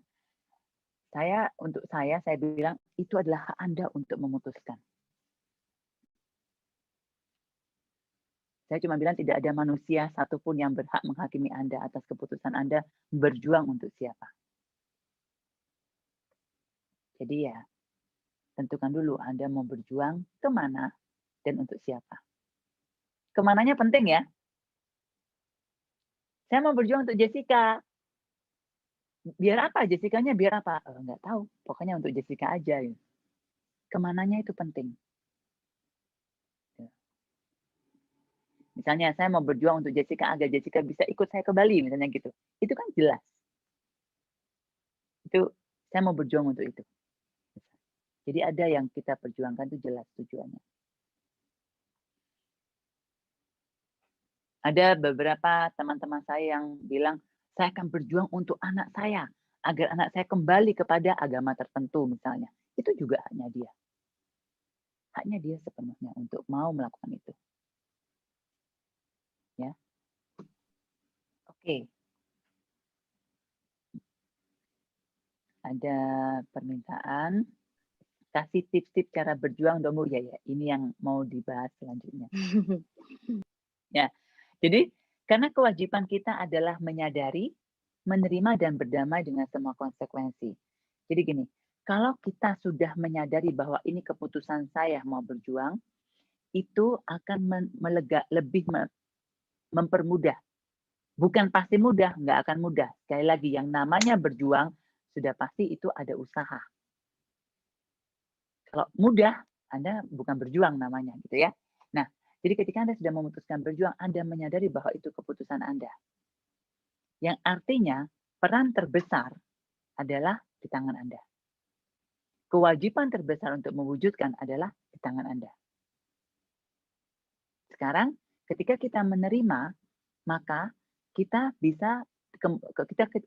Untuk saya bilang, itu adalah hak Anda untuk memutuskan. Saya cuma bilang tidak ada manusia satupun yang berhak menghakimi Anda atas keputusan Anda berjuang untuk siapa. Jadi ya, tentukan dulu Anda mau berjuang kemana dan untuk siapa. Kemananya penting ya. Saya mau berjuang untuk Jessica. Biar apa? Jessica-nya biar apa? Nggak tahu. Pokoknya untuk Jessica aja. Ya. Kemananya itu penting. Misalnya saya mau berjuang untuk Jessica agar Jessica bisa ikut saya ke Bali, misalnya gitu. Itu kan jelas. Itu saya mau berjuang untuk itu. Jadi ada yang kita perjuangkan itu jelas tujuannya. Ada beberapa teman-teman saya yang bilang, saya akan berjuang untuk anak saya, agar anak saya kembali kepada agama tertentu misalnya. Itu juga haknya dia. haknya dia sepenuhnya untuk mau melakukan itu. Ya. Oke. Ada permintaan kasih tips-tips cara berjuang dong Bu. Ya, ini yang mau dibahas selanjutnya. Ya. Jadi karena kewajiban kita adalah menyadari, menerima dan berdamai dengan semua konsekuensi. Jadi gini, kalau kita sudah menyadari bahwa ini keputusan saya mau berjuang, itu akan lebih mempermudah. Bukan pasti mudah, nggak akan mudah. Sekali lagi, yang namanya berjuang, sudah pasti itu ada usaha. Kalau mudah, Anda bukan berjuang namanya, gitu ya. Nah, jadi ketika Anda sudah memutuskan berjuang, Anda menyadari bahwa itu keputusan Anda. Yang artinya, peran terbesar adalah di tangan Anda. Kewajiban terbesar untuk mewujudkan adalah di tangan Anda. Sekarang, ketika kita menerima, maka kita bisa,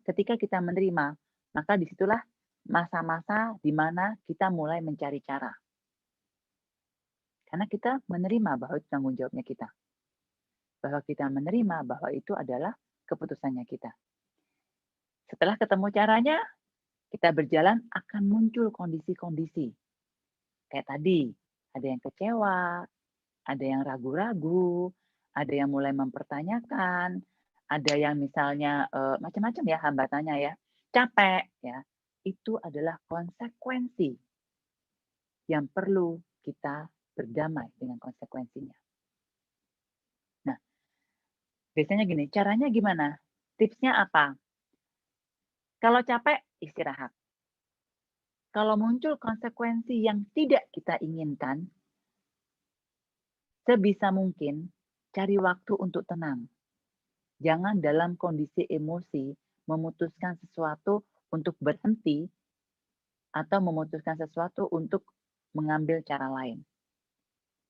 ketika kita menerima, maka disitulah masa-masa di mana kita mulai mencari cara. Karena kita menerima bahwa itu tanggung jawabnya kita. Bahwa kita menerima bahwa itu adalah keputusannya kita. Setelah ketemu caranya, kita berjalan akan muncul kondisi-kondisi. Kayak tadi, ada yang kecewa, ada yang ragu-ragu, ada yang mulai mempertanyakan, ada yang misalnya macam-macam ya hambatannya ya, capek ya. Itu adalah konsekuensi yang perlu kita berdamai dengan konsekuensinya. Nah, biasanya gini, caranya gimana? Tipsnya apa? Kalau capek, istirahat. Kalau muncul konsekuensi yang tidak kita inginkan, sebisa mungkin cari waktu untuk tenang. Jangan dalam kondisi emosi memutuskan sesuatu untuk berhenti atau memutuskan sesuatu untuk mengambil cara lain.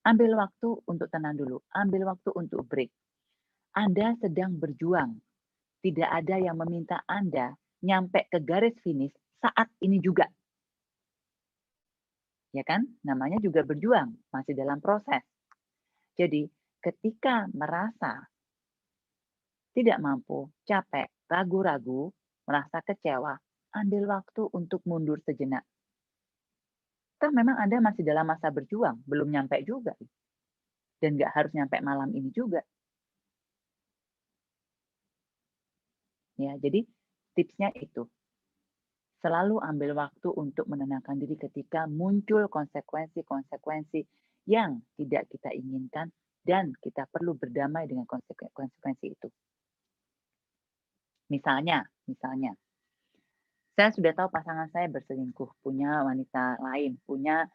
Ambil waktu untuk tenang dulu, ambil waktu untuk break. Anda sedang berjuang. Tidak ada yang meminta Anda nyampe ke garis finish saat ini juga. Ya kan? Namanya juga berjuang, masih dalam proses. Jadi, ketika merasa tidak mampu, capek, ragu-ragu, merasa kecewa, ambil waktu untuk mundur sejenak. Toh memang Anda masih dalam masa berjuang, belum nyampe juga. Dan nggak harus nyampe malam ini juga. Ya, jadi tipsnya itu. Selalu ambil waktu untuk menenangkan diri ketika muncul konsekuensi-konsekuensi yang tidak kita inginkan dan kita perlu berdamai dengan konsekuensi itu. Misalnya, saya sudah tahu pasangan saya berselingkuh, punya wanita lain, punya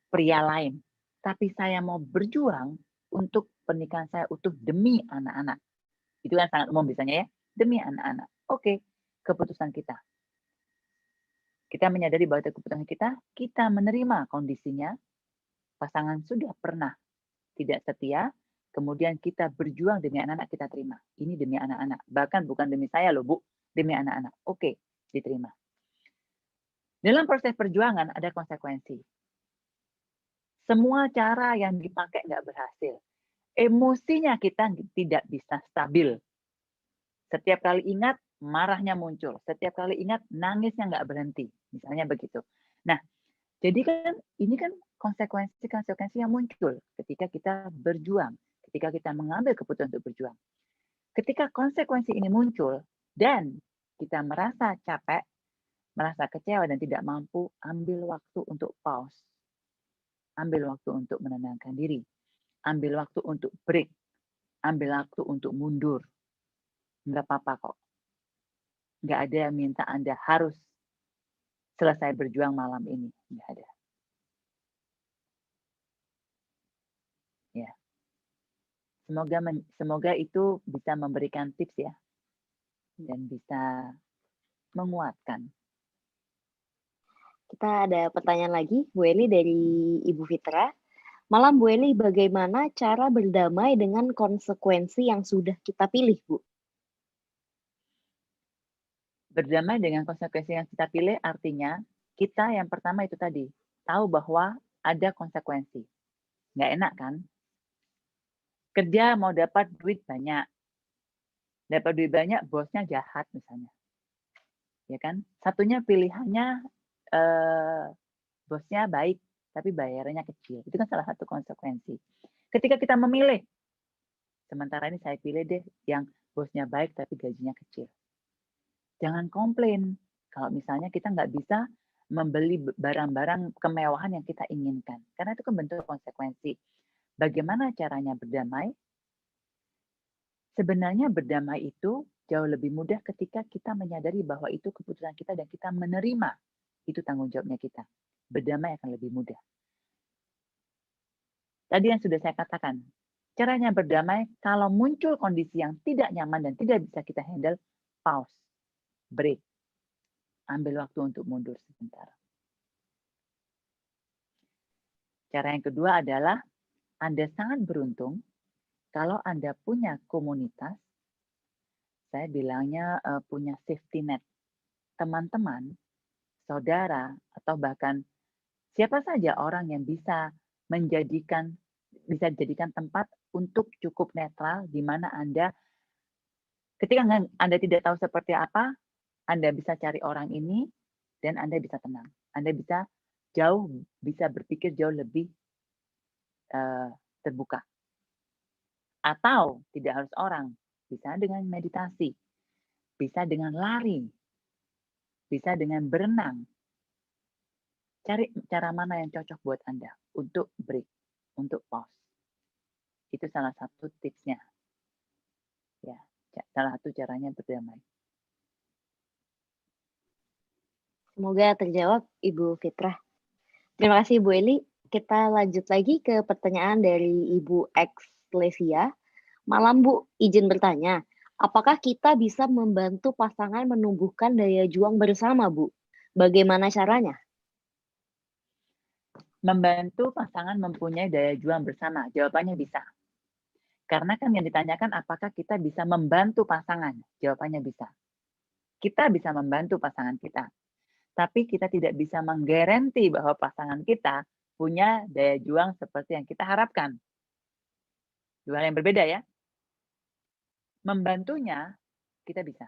pria lain. Tapi saya mau berjuang untuk pernikahan saya utuh demi anak-anak. Itu kan sangat umum biasanya ya, demi anak-anak. Oke, keputusan kita. Kita menyadari bahwa itu keputusan kita menerima kondisinya, pasangan sudah pernah tidak setia, kemudian kita berjuang demi anak-anak, kita terima. Ini demi anak-anak. Bahkan bukan demi saya loh Bu, demi anak-anak. Oke, diterima. Dalam proses perjuangan ada konsekuensi. Semua cara yang dipakai nggak berhasil. Emosinya kita tidak bisa stabil. Setiap kali ingat, marahnya muncul. Setiap kali ingat, nangisnya nggak berhenti. Misalnya begitu. Nah, jadi kan ini kan konsekuensi yang muncul ketika kita berjuang. Ketika kita mengambil keputusan untuk berjuang. Ketika konsekuensi ini muncul dan kita merasa capek, merasa kecewa dan tidak mampu, ambil waktu untuk pause. Ambil waktu untuk menenangkan diri. Ambil waktu untuk break. Ambil waktu untuk mundur. Nggak apa-apa kok. Nggak ada yang minta Anda harus selesai berjuang malam ini. Nggak ada. Ya. Semoga itu bisa memberikan tips ya. Dan bisa menguatkan. Kita ada pertanyaan lagi, Bu Eli dari Ibu Fitra. Malam Bu Eli, bagaimana cara berdamai dengan konsekuensi yang sudah kita pilih, Bu? Berdamai dengan konsekuensi yang kita pilih artinya kita yang pertama itu tadi, tahu bahwa ada konsekuensi. Nggak enak kan? Kerja mau dapat duit banyak. Dapat duit banyak, bosnya jahat misalnya. Ya kan? Satunya pilihannya bosnya baik, tapi bayarannya kecil. Itu kan salah satu konsekuensi. Ketika kita memilih, sementara ini saya pilih deh yang bosnya baik tapi gajinya kecil. Jangan komplain kalau misalnya kita nggak bisa membeli barang-barang kemewahan yang kita inginkan. Karena itu kan bentuk konsekuensi. Bagaimana caranya berdamai? Sebenarnya berdamai itu jauh lebih mudah ketika kita menyadari bahwa itu keputusan kita dan kita menerima itu tanggung jawabnya kita. Berdamai akan lebih mudah. Tadi yang sudah saya katakan, caranya berdamai kalau muncul kondisi yang tidak nyaman dan tidak bisa kita handle, pause, break, ambil waktu untuk mundur sebentar. Cara yang kedua adalah Anda sangat beruntung kalau Anda punya komunitas, saya bilangnya punya safety net. Teman-teman, saudara, atau bahkan siapa saja orang yang bisa dijadikan tempat untuk cukup netral di mana Anda ketika Anda tidak tahu seperti apa, Anda bisa cari orang ini dan Anda bisa tenang. Anda bisa berpikir jauh lebih terbuka. Atau tidak harus orang, bisa dengan meditasi, bisa dengan lari, bisa dengan berenang. Cari cara mana yang cocok buat Anda untuk break, untuk pause. Itu salah satu tipsnya. Ya, salah satu caranya berdamai. Semoga terjawab Ibu Fitrah. Terima kasih Bu Eli. Kita lanjut lagi ke pertanyaan dari Ibu X Lesia. Malam Bu, izin bertanya, apakah kita bisa membantu pasangan menumbuhkan daya juang bersama Bu? Bagaimana caranya? Membantu pasangan mempunyai daya juang bersama, jawabannya bisa. Karena kan yang ditanyakan apakah kita bisa membantu pasangan, jawabannya bisa. Kita bisa membantu pasangan kita, tapi kita tidak bisa menggaranti bahwa pasangan kita punya daya juang seperti yang kita harapkan. Dua hal yang berbeda ya. Membantunya kita bisa.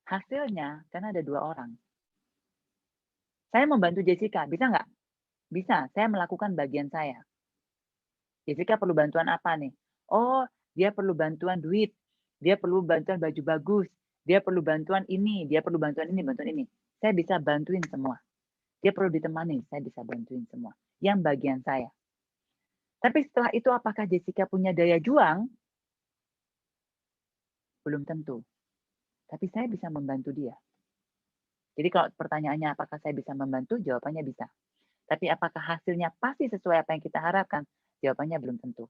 Hasilnya karena ada dua orang. Saya membantu Jessica, bisa nggak? Bisa, saya melakukan bagian saya. Jessica perlu bantuan apa nih? Oh, dia perlu bantuan duit, dia perlu bantuan baju bagus, dia perlu bantuan ini, dia perlu bantuan ini, bantuan ini. Saya bisa bantuin semua. Dia perlu ditemani, saya bisa bantuin semua. Yang bagian saya. Tapi setelah itu apakah Jessica punya daya juang? Belum tentu. Tapi saya bisa membantu dia. Jadi kalau pertanyaannya apakah saya bisa membantu? Jawabannya bisa. Tapi apakah hasilnya pasti sesuai apa yang kita harapkan? Jawabannya belum tentu.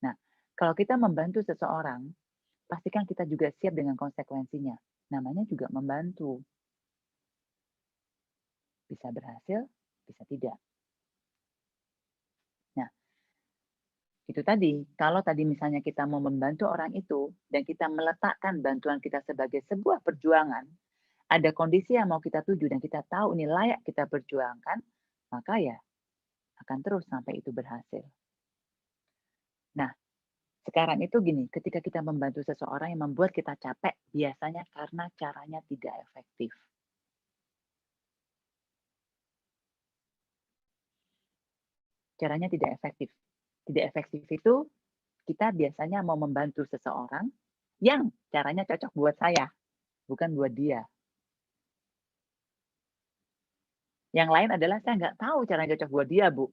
Nah, kalau kita membantu seseorang, pastikan kita juga siap dengan konsekuensinya. Namanya juga membantu. Bisa berhasil, bisa tidak. Nah, itu tadi, kalau tadi misalnya kita mau membantu orang itu, dan kita meletakkan bantuan kita sebagai sebuah perjuangan, ada kondisi yang mau kita tuju dan kita tahu ini layak kita perjuangkan, maka ya akan terus sampai itu berhasil. Nah, sekarang itu gini, ketika kita membantu seseorang yang membuat kita capek, biasanya karena caranya tidak efektif. Caranya tidak efektif. Tidak efektif itu kita biasanya mau membantu seseorang yang caranya cocok buat saya, bukan buat dia. Yang lain adalah saya nggak tahu caranya cocok buat dia, Bu.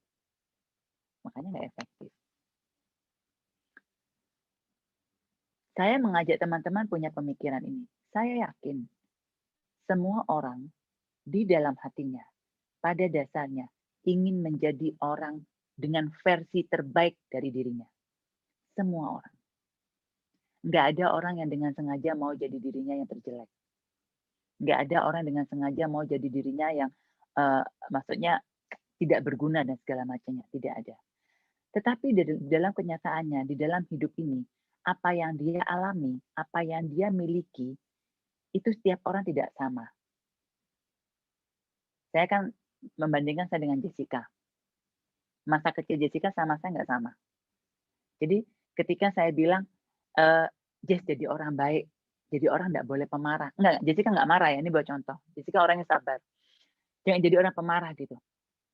Makanya nggak efektif. Saya mengajak teman-teman punya pemikiran ini. Saya yakin semua orang di dalam hatinya, pada dasarnya, ingin menjadi orang dengan versi terbaik dari dirinya. Semua orang. Nggak ada orang yang dengan sengaja mau jadi dirinya yang terjelek. Nggak ada orang dengan sengaja mau jadi dirinya yang maksudnya tidak berguna dan segala macamnya. Tidak ada. Tetapi di dalam kenyataannya, di dalam hidup ini, apa yang dia alami, apa yang dia miliki, itu setiap orang tidak sama. Saya kan membandingkan saya dengan Jessica. masa kecil Jessica sama saya nggak sama. Jadi ketika saya bilang, Jess jadi orang baik, jadi orang nggak boleh pemarah. Enggak, Jessica nggak marah ya, ini buat contoh. Jessica orangnya sabar. Jangan jadi orang pemarah gitu.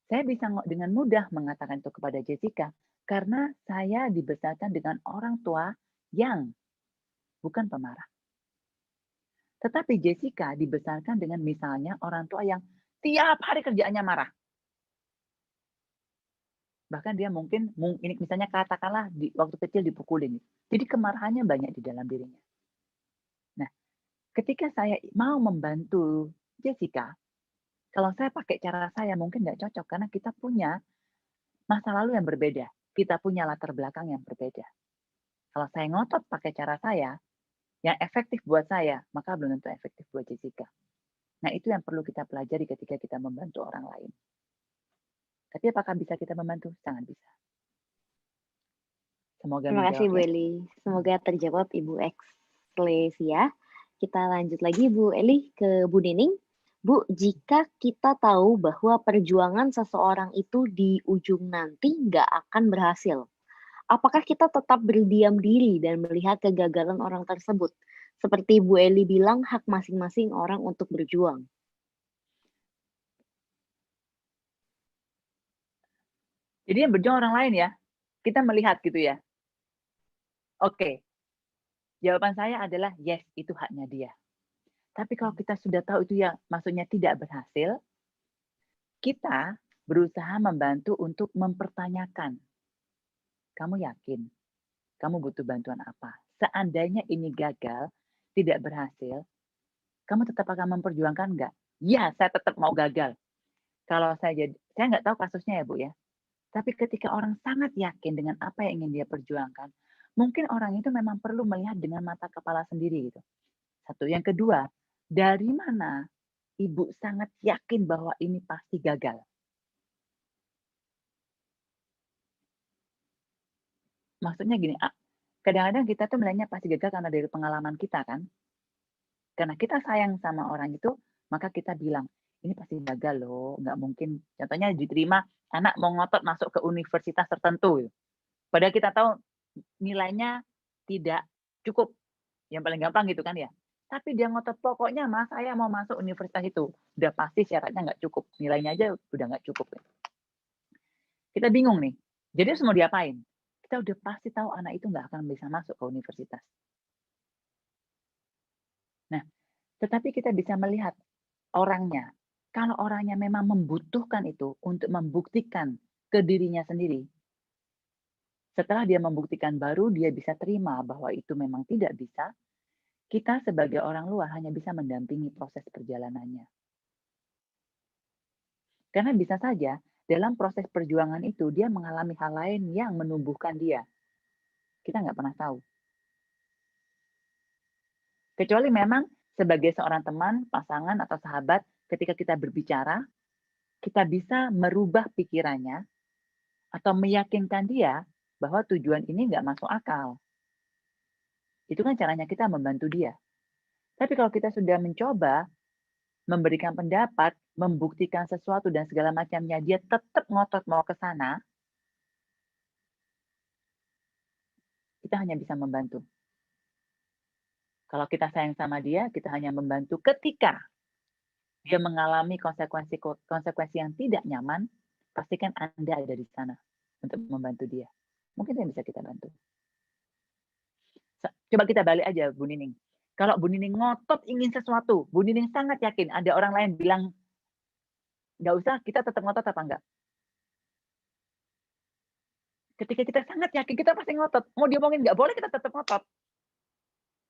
Saya bisa dengan mudah mengatakan itu kepada Jessica, karena saya dibesarkan dengan orang tua yang bukan pemarah. Tetapi Jessica dibesarkan dengan misalnya orang tua yang tiap hari kerjaannya marah. Bahkan dia mungkin ini misalnya katakanlah waktu kecil dipukulin. Jadi kemarahannya banyak di dalam dirinya. Nah, ketika saya mau membantu Jessica, kalau saya pakai cara saya mungkin nggak cocok karena kita punya masa lalu yang berbeda. Kita punya latar belakang yang berbeda. Kalau saya ngotot pakai cara saya, yang efektif buat saya, maka belum tentu efektif buat Jessica. Nah, itu yang perlu kita pelajari ketika kita membantu orang lain. Tapi apakah bisa kita membantu? Sangat bisa. Semoga Terima kasih Bu menjawab ya. Eli. Semoga terjawab Ibu Eksklesia. Kita lanjut lagi Bu Eli ke Bu Nining. Bu, jika kita tahu bahwa perjuangan seseorang itu di ujung nanti nggak akan berhasil, apakah kita tetap berdiam diri dan melihat kegagalan orang tersebut? Seperti Bu Eli bilang, hak masing-masing orang untuk berjuang. Jadi yang berjuang orang lain ya, kita melihat gitu ya. Oke, jawaban saya adalah yes, itu haknya dia. Tapi kalau kita sudah tahu itu ya maksudnya tidak berhasil, kita berusaha membantu untuk mempertanyakan. Kamu yakin? Kamu butuh bantuan apa? Seandainya ini gagal, tidak berhasil, kamu tetap akan memperjuangkan nggak? Ya, saya tetap mau gagal. Kalau saya nggak tahu kasusnya ya Bu ya. Tapi ketika orang sangat yakin dengan apa yang ingin dia perjuangkan, mungkin orang itu memang perlu melihat dengan mata kepala sendiri gitu. Satu. Yang kedua, dari mana ibu sangat yakin bahwa ini pasti gagal? Maksudnya gini, kadang-kadang kita tuh melihatnya pasti gagal karena dari pengalaman kita kan. Karena kita sayang sama orang itu, maka kita bilang, ini pasti gagal loh, nggak mungkin. Contohnya diterima, anak mau ngotot masuk ke universitas tertentu. Padahal kita tahu nilainya tidak cukup. Yang paling gampang gitu kan ya. Tapi dia ngotot, pokoknya mas saya mau masuk universitas itu. Udah pasti syaratnya nggak cukup. Nilainya aja udah nggak cukup. Kita bingung nih. Jadi harus mau diapain? Kita udah pasti tahu anak itu nggak akan bisa masuk ke universitas. Nah, tetapi kita bisa melihat orangnya. Kalau orangnya memang membutuhkan itu untuk membuktikan ke dirinya sendiri, setelah dia membuktikan baru dia bisa terima bahwa itu memang tidak bisa, kita sebagai orang luar hanya bisa mendampingi proses perjalanannya. Karena bisa saja dalam proses perjuangan itu dia mengalami hal lain yang menumbuhkan dia. Kita nggak pernah tahu. Kecuali memang sebagai seorang teman, pasangan, atau sahabat, ketika kita berbicara, kita bisa merubah pikirannya atau meyakinkan dia bahwa tujuan ini nggak masuk akal. Itu kan caranya kita membantu dia. Tapi kalau kita sudah mencoba memberikan pendapat, membuktikan sesuatu dan segala macamnya, dia tetap ngotot mau ke sana, kita hanya bisa membantu. Kalau kita sayang sama dia, kita hanya membantu ketika dia mengalami konsekuensi yang tidak nyaman, pastikan Anda ada di sana untuk membantu dia. Mungkin yang bisa kita bantu. Coba kita balik aja, Bu Nining. Kalau Bu Nining ngotot ingin sesuatu, Bu Nining sangat yakin, ada orang lain bilang, nggak usah, kita tetap ngotot apa enggak? Ketika kita sangat yakin, kita pasti ngotot. Mau diomongin nggak boleh, kita tetap ngotot.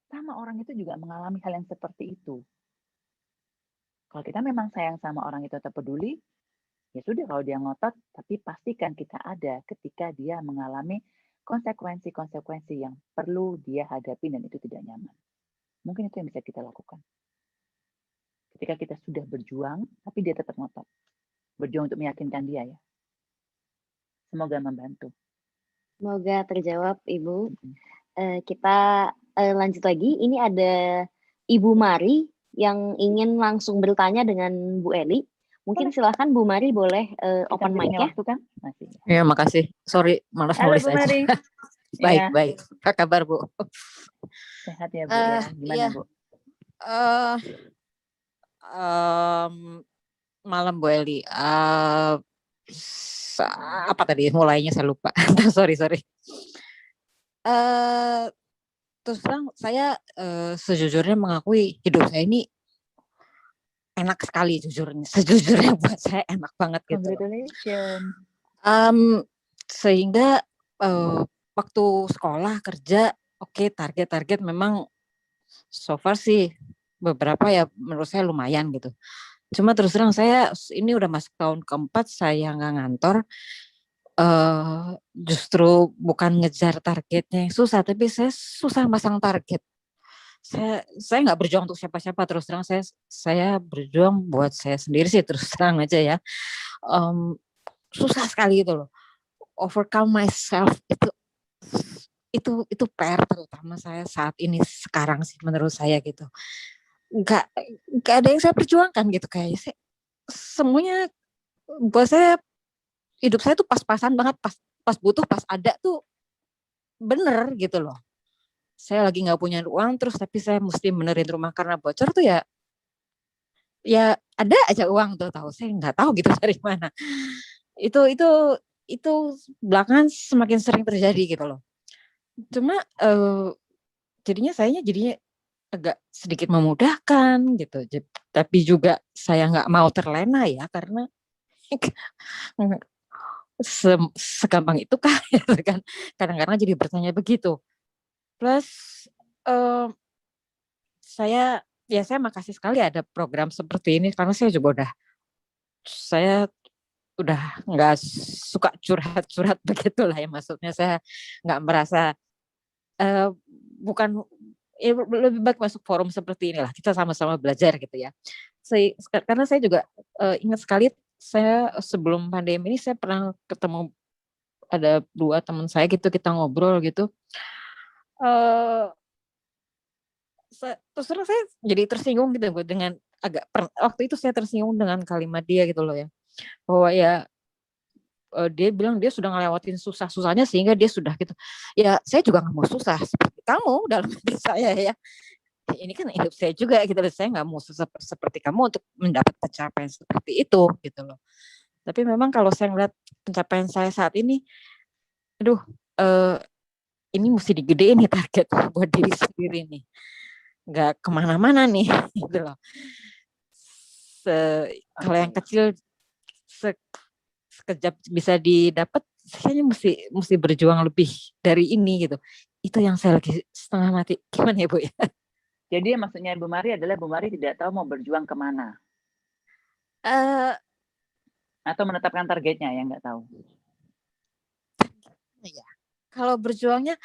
Sama orang itu juga mengalami hal yang seperti itu. Kalau kita memang sayang sama orang itu atau peduli, ya sudah kalau dia ngotot, tapi pastikan kita ada ketika dia mengalami konsekuensi-konsekuensi yang perlu dia hadapi dan itu tidak nyaman. Mungkin itu yang bisa kita lakukan. Ketika kita sudah berjuang, tapi dia tetap ngotot. Berjuang untuk meyakinkan dia ya. Semoga membantu. Semoga terjawab Ibu. Kita lanjut lagi. Ini ada Ibu Mari yang ingin langsung bertanya dengan Bu Eli. Mungkin silakan Bu Mari boleh Kita open masih mic punya ya. waktu kan? Masih. Ya, makasih. Sorry, malas Halo nulis Bu aja. Mari. Baik, Iya, baik. Apa kabar, Bu? sehat ya Bu ya. Gimana Iya, Bu? eh, em, malam Bu Eli. Apa tadi? Mulainya saya lupa. Sorry. Eh, Terus terang saya sejujurnya mengakui hidup saya ini enak sekali sejujurnya buat saya enak banget gitu loh. Congratulations. Sehingga waktu sekolah kerja oke, target memang so far sih beberapa ya menurut saya lumayan gitu. Cuma terus terang saya ini udah masuk tahun keempat saya nggak ngantor. Justru bukan ngejar targetnya yang susah, tapi saya susah masang target. Saya nggak berjuang untuk siapa-siapa, terus terang saya berjuang buat saya sendiri sih, terus terang aja ya. Susah sekali itu loh, overcome myself itu PR terutama saya saat ini sekarang sih menurut saya gitu. Nggak ada yang saya perjuangkan gitu, kayak semuanya buat saya hidup saya tuh pas-pasan banget, pas butuh, pas ada tuh bener gitu loh. Saya lagi nggak punya uang terus tapi saya mesti benerin rumah karena bocor tuh ya ada aja uang tuh, tahu saya nggak tahu gitu dari mana. Itu belakangan semakin sering terjadi gitu loh. Cuma jadinya agak sedikit memudahkan gitu, tapi juga saya nggak mau terlena ya, karena segampang itu kan kadang-kadang jadi bertanya begitu. Plus saya makasih sekali ada program seperti ini, karena saya udah nggak suka curhat begitulah ya, maksudnya saya nggak merasa bukan lebih baik masuk forum seperti inilah, kita sama-sama belajar gitu ya. Karena saya juga ingat sekali, saya sebelum pandemi ini saya pernah ketemu ada 2 teman saya gitu, kita ngobrol gitu. Terus terang saya jadi tersinggung gitu dengan waktu itu saya tersinggung dengan kalimat dia gitu loh ya, bahwa ya dia bilang dia sudah ngelewatin susah-susahnya sehingga dia sudah gitu. Ya saya juga nggak mau susah seperti kamu dalam hati saya ya. Ini kan hidup saya juga gitu loh. Saya nggak mau susah seperti kamu untuk mendapat pencapaian seperti itu gitu loh. Tapi memang kalau saya ngeliat pencapaian saya saat ini, aduh, ini mesti digedein nih target buat diri sendiri nih. Nggak kemana-mana nih gitu loh. Kalau yang kecil sekejap bisa didapat, saya mesti berjuang lebih dari ini gitu. Itu yang saya lagi setengah mati. Gimana ya Bu ya? Jadi maksudnya Bu Mari adalah Bu Mari tidak tahu mau berjuang kemana, atau menetapkan targetnya yang nggak tahu. Ya, kalau berjuangnya,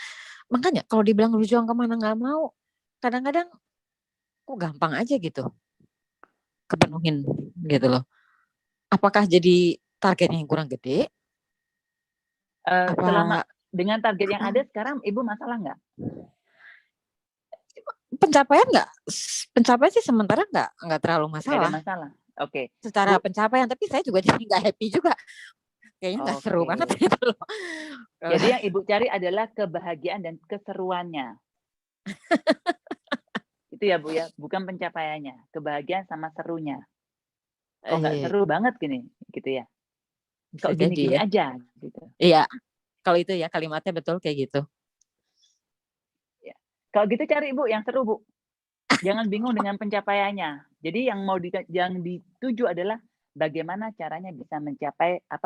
makanya kalau dibilang berjuang kemana nggak mau, kadang-kadang kok gampang aja gitu kepenuhin gitu loh. Apakah jadi targetnya yang kurang gede? Selama dengan target yang ada sekarang, Ibu masalah nggak? Pencapaian sih sementara nggak terlalu masalah. Nggak ada masalah. Oke. Secara pencapaian, tapi saya juga jadi nggak happy juga. Kayaknya nggak seru banget gitu loh. Jadi yang Ibu cari adalah kebahagiaan dan keseruannya. Itu ya Bu ya, bukan pencapaiannya, kebahagiaan sama serunya. Kok nggak seru banget gini, gitu ya? Kok gini-gini ya aja, gitu. Iya, kalau itu ya kalimatnya betul kayak gitu. Ya. Kalau gitu cari Bu yang seru Bu. Jangan bingung dengan pencapaiannya. Jadi yang dituju adalah bagaimana caranya bisa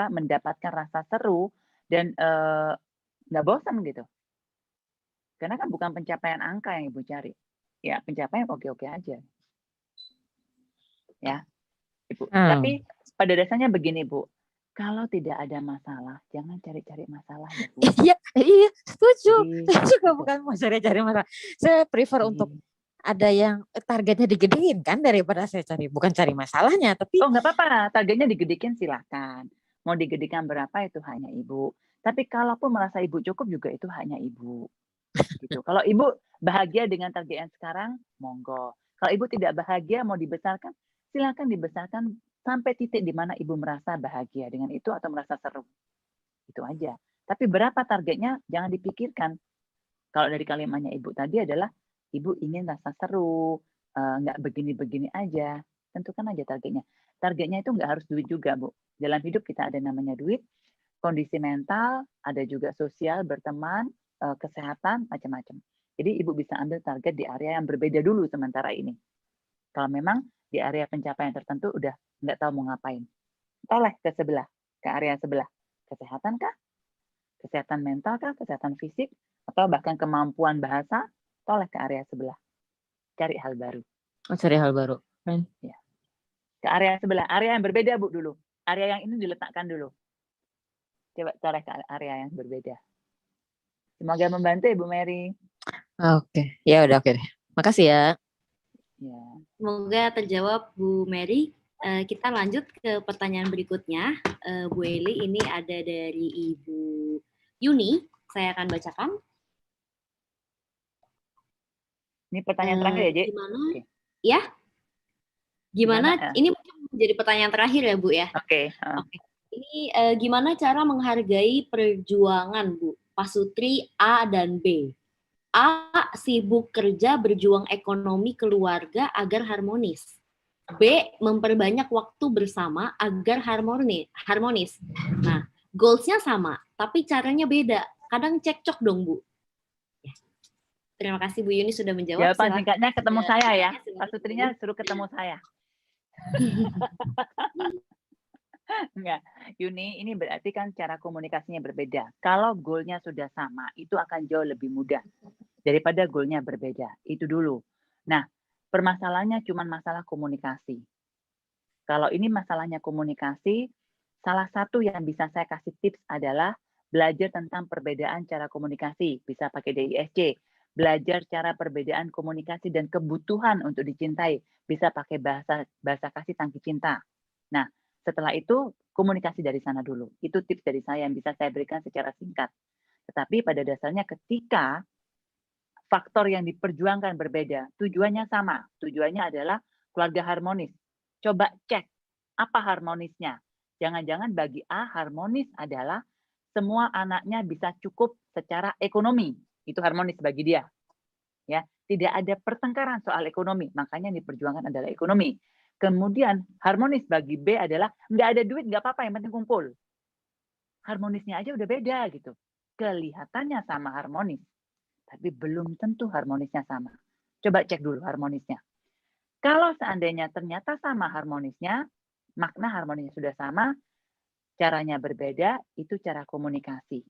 mendapatkan rasa seru dan nggak bosan gitu. Karena kan bukan pencapaian angka yang Ibu cari. Ya, pencapaian oke-oke aja. Ya, Ibu. Tapi pada dasarnya begini, Bu. Kalau tidak ada masalah, jangan cari-cari masalah ya, Bu. Iya, setuju. Saya juga bukan mau cari-cari masalah. Saya prefer untuk ada yang targetnya digedein kan, daripada saya bukan cari masalahnya, tapi nggak apa-apa, targetnya digedein silakan. Mau digedekan berapa itu hanya Ibu. Tapi kalaupun merasa Ibu cukup juga itu hanya Ibu. Gitu. Kalau Ibu bahagia dengan target yang sekarang, monggo. Kalau Ibu tidak bahagia mau dibesarkan, silakan dibesarkan sampai titik di mana ibu merasa bahagia dengan itu atau merasa seru. Itu aja. Tapi berapa targetnya jangan dipikirkan. Kalau dari kalimatnya ibu tadi adalah ibu ingin rasa seru, nggak begini-begini aja. Tentukan aja targetnya. Targetnya itu nggak harus duit juga, Bu. Dalam hidup kita ada namanya duit, kondisi mental, ada juga sosial, berteman, kesehatan, macam-macam. Jadi ibu bisa ambil target di area yang berbeda dulu sementara ini. Kalau memang di area pencapaian tertentu udah nggak tahu mau ngapain, toleh ke sebelah, ke area sebelah. Kesehatan kah? Kesehatan mental kah? Kesehatan fisik? Atau bahkan kemampuan bahasa, toleh ke area sebelah. Cari hal baru. Oh, cari hal baru. Kan? Ya. Ke area sebelah, area yang berbeda Bu dulu. Area yang ini diletakkan dulu. Coba toleh ke area yang berbeda. Semoga membantu Ibu Mary. Oke, ya udah oke deh. Makasih ya. Ya. Semoga terjawab Bu Mary. Kita lanjut ke pertanyaan berikutnya. Bu Eli, ini ada dari Ibu Yuni. Saya akan bacakan. Ini pertanyaan terakhir ya, Jek? Gimana? Oke. Ya? Gimana? Gimana? Ini mungkin menjadi pertanyaan terakhir ya, Bu ya. Oke. Oke. Ini gimana cara menghargai perjuangan, Bu? Pasutri A dan B. A, sibuk kerja berjuang ekonomi keluarga agar harmonis. B, memperbanyak waktu bersama agar harmonis. Nah, goals-nya sama, tapi caranya beda. Kadang cekcok dong, Bu. Ya. Terima kasih Bu Yuni sudah menjawab. Jawaban singkatnya ketemu saya ya. Silakan. Pak Sutrinya suruh ketemu saya. Enggak, Yuni, ini berarti kan cara komunikasinya berbeda. Kalau goalnya sudah sama, itu akan jauh lebih mudah daripada goalnya berbeda. Itu dulu. Nah, permasalahannya cuma masalah komunikasi. Kalau ini masalahnya komunikasi, salah satu yang bisa saya kasih tips adalah belajar tentang perbedaan cara komunikasi. Bisa pakai DISC. Belajar cara perbedaan komunikasi dan kebutuhan untuk dicintai. Bisa pakai bahasa kasih tangki cinta. Nah, setelah itu komunikasi dari sana dulu. Itu tips dari saya yang bisa saya berikan secara singkat. Tetapi pada dasarnya ketika faktor yang diperjuangkan berbeda, tujuannya sama. Tujuannya adalah keluarga harmonis. Coba cek apa harmonisnya. Jangan-jangan bagi A harmonis adalah semua anaknya bisa cukup secara ekonomi. Itu harmonis bagi dia. Ya, tidak ada pertengkaran soal ekonomi. Makanya yang diperjuangkan adalah ekonomi. Kemudian harmonis bagi B adalah nggak ada duit, nggak apa-apa, yang penting kumpul. Harmonisnya aja udah beda gitu. Kelihatannya sama harmonis, tapi belum tentu harmonisnya sama. Coba cek dulu harmonisnya. Kalau seandainya ternyata sama harmonisnya, makna harmonisnya sudah sama, caranya berbeda, itu cara komunikasi.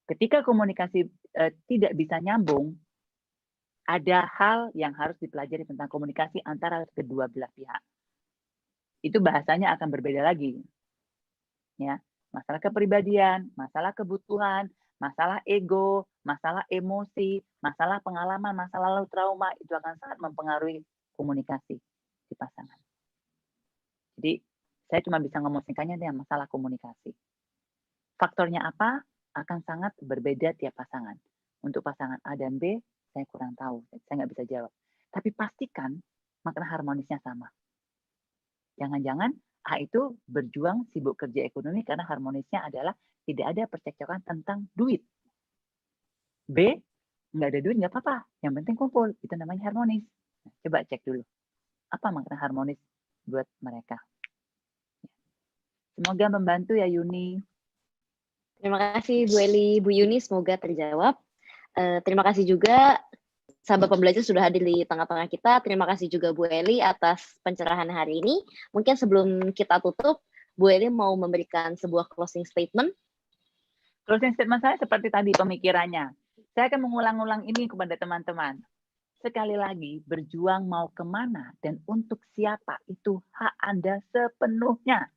Ketika komunikasi tidak bisa nyambung, ada hal yang harus dipelajari tentang komunikasi antara kedua belah pihak. Itu bahasanya akan berbeda lagi. Ya, masalah kepribadian, masalah kebutuhan, masalah ego, masalah emosi, masalah pengalaman, masalah lalu trauma, itu akan sangat mempengaruhi komunikasi di pasangan. Jadi, saya cuma bisa ngomong singkatnya dengan masalah komunikasi. Faktornya apa? Akan sangat berbeda tiap pasangan. Untuk pasangan A dan B, saya kurang tahu, saya nggak bisa jawab. Tapi pastikan makna harmonisnya sama. Jangan-jangan A itu berjuang sibuk kerja ekonomi karena harmonisnya adalah tidak ada percekcokan tentang duit. B, nggak ada duit nggak apa-apa, yang penting kumpul, itu namanya harmonis. Nah, coba cek dulu, apa makna harmonis buat mereka. Semoga membantu ya Yuni. Terima kasih Bu Eli, Bu Yuni, semoga terjawab. Terima kasih juga sahabat pembelajar sudah hadir di tengah-tengah kita. Terima kasih juga Bu Eli atas pencerahan hari ini. Mungkin sebelum kita tutup, Bu Eli mau memberikan sebuah closing statement. Closing statement saya seperti tadi pemikirannya. Saya akan mengulang-ulang ini kepada teman-teman. Sekali lagi, berjuang mau kemana dan untuk siapa itu hak Anda sepenuhnya.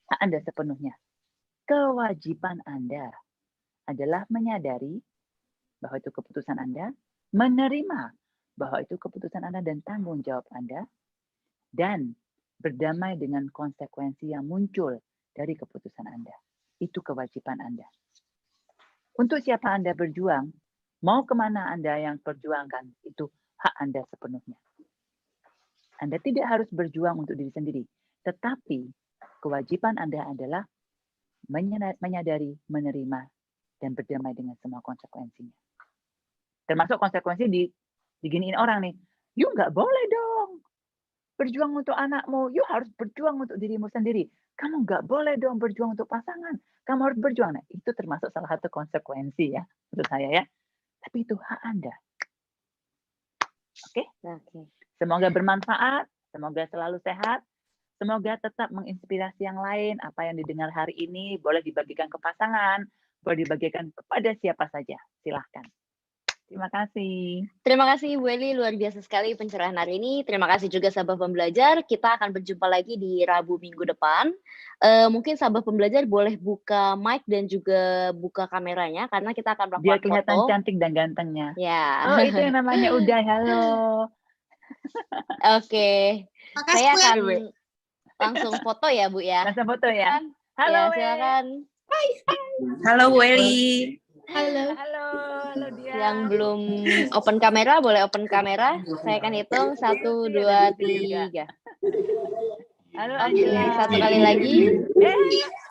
Hak Anda sepenuhnya. Kewajiban Anda adalah menyadari bahwa itu keputusan Anda, menerima bahwa itu keputusan Anda dan tanggung jawab Anda, dan berdamai dengan konsekuensi yang muncul dari keputusan Anda. Itu kewajiban Anda. Untuk siapa Anda berjuang, mau kemana Anda yang perjuangkan, itu hak Anda sepenuhnya. Anda tidak harus berjuang untuk diri sendiri, tetapi kewajiban Anda adalah menyadari, menerima, dan berdamai dengan semua konsekuensinya. Termasuk konsekuensi diginiin orang nih, you nggak boleh dong berjuang untuk anakmu, you harus berjuang untuk dirimu sendiri. Kamu nggak boleh dong berjuang untuk pasangan, kamu harus berjuang. Nah, itu termasuk salah satu konsekuensi ya, menurut saya ya. Tapi itu hak Anda. Oke? Oke. Semoga bermanfaat, semoga selalu sehat, semoga tetap menginspirasi yang lain. Apa yang didengar hari ini boleh dibagikan ke pasangan, boleh dibagikan kepada siapa saja. Silahkan. Terima kasih. Terima kasih Bu Eli, luar biasa sekali pencerahan hari ini. Terima kasih juga sahabat pembelajar. Kita akan berjumpa lagi di Rabu minggu depan. Mungkin sahabat pembelajar boleh buka mic dan juga buka kameranya karena kita akan melakukan Biar kelihatan foto. cantik dan gantengnya. Ya. Oh, itu yang namanya Uday. Halo. Oke. Makasih, Saya Bu. akan langsung foto ya, Bu ya. Langsung foto ya. Kan? Halo, Ya, silakan. Halo Bu Eli. Halo. Halo dia. Yang belum open kamera boleh open kamera. Saya akan hitung 1, 2, 3. Halo Oke, Angela. satu kali lagi.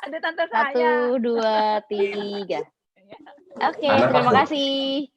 Ada tante 1, saya. 2, 3. Oke, terima kasih.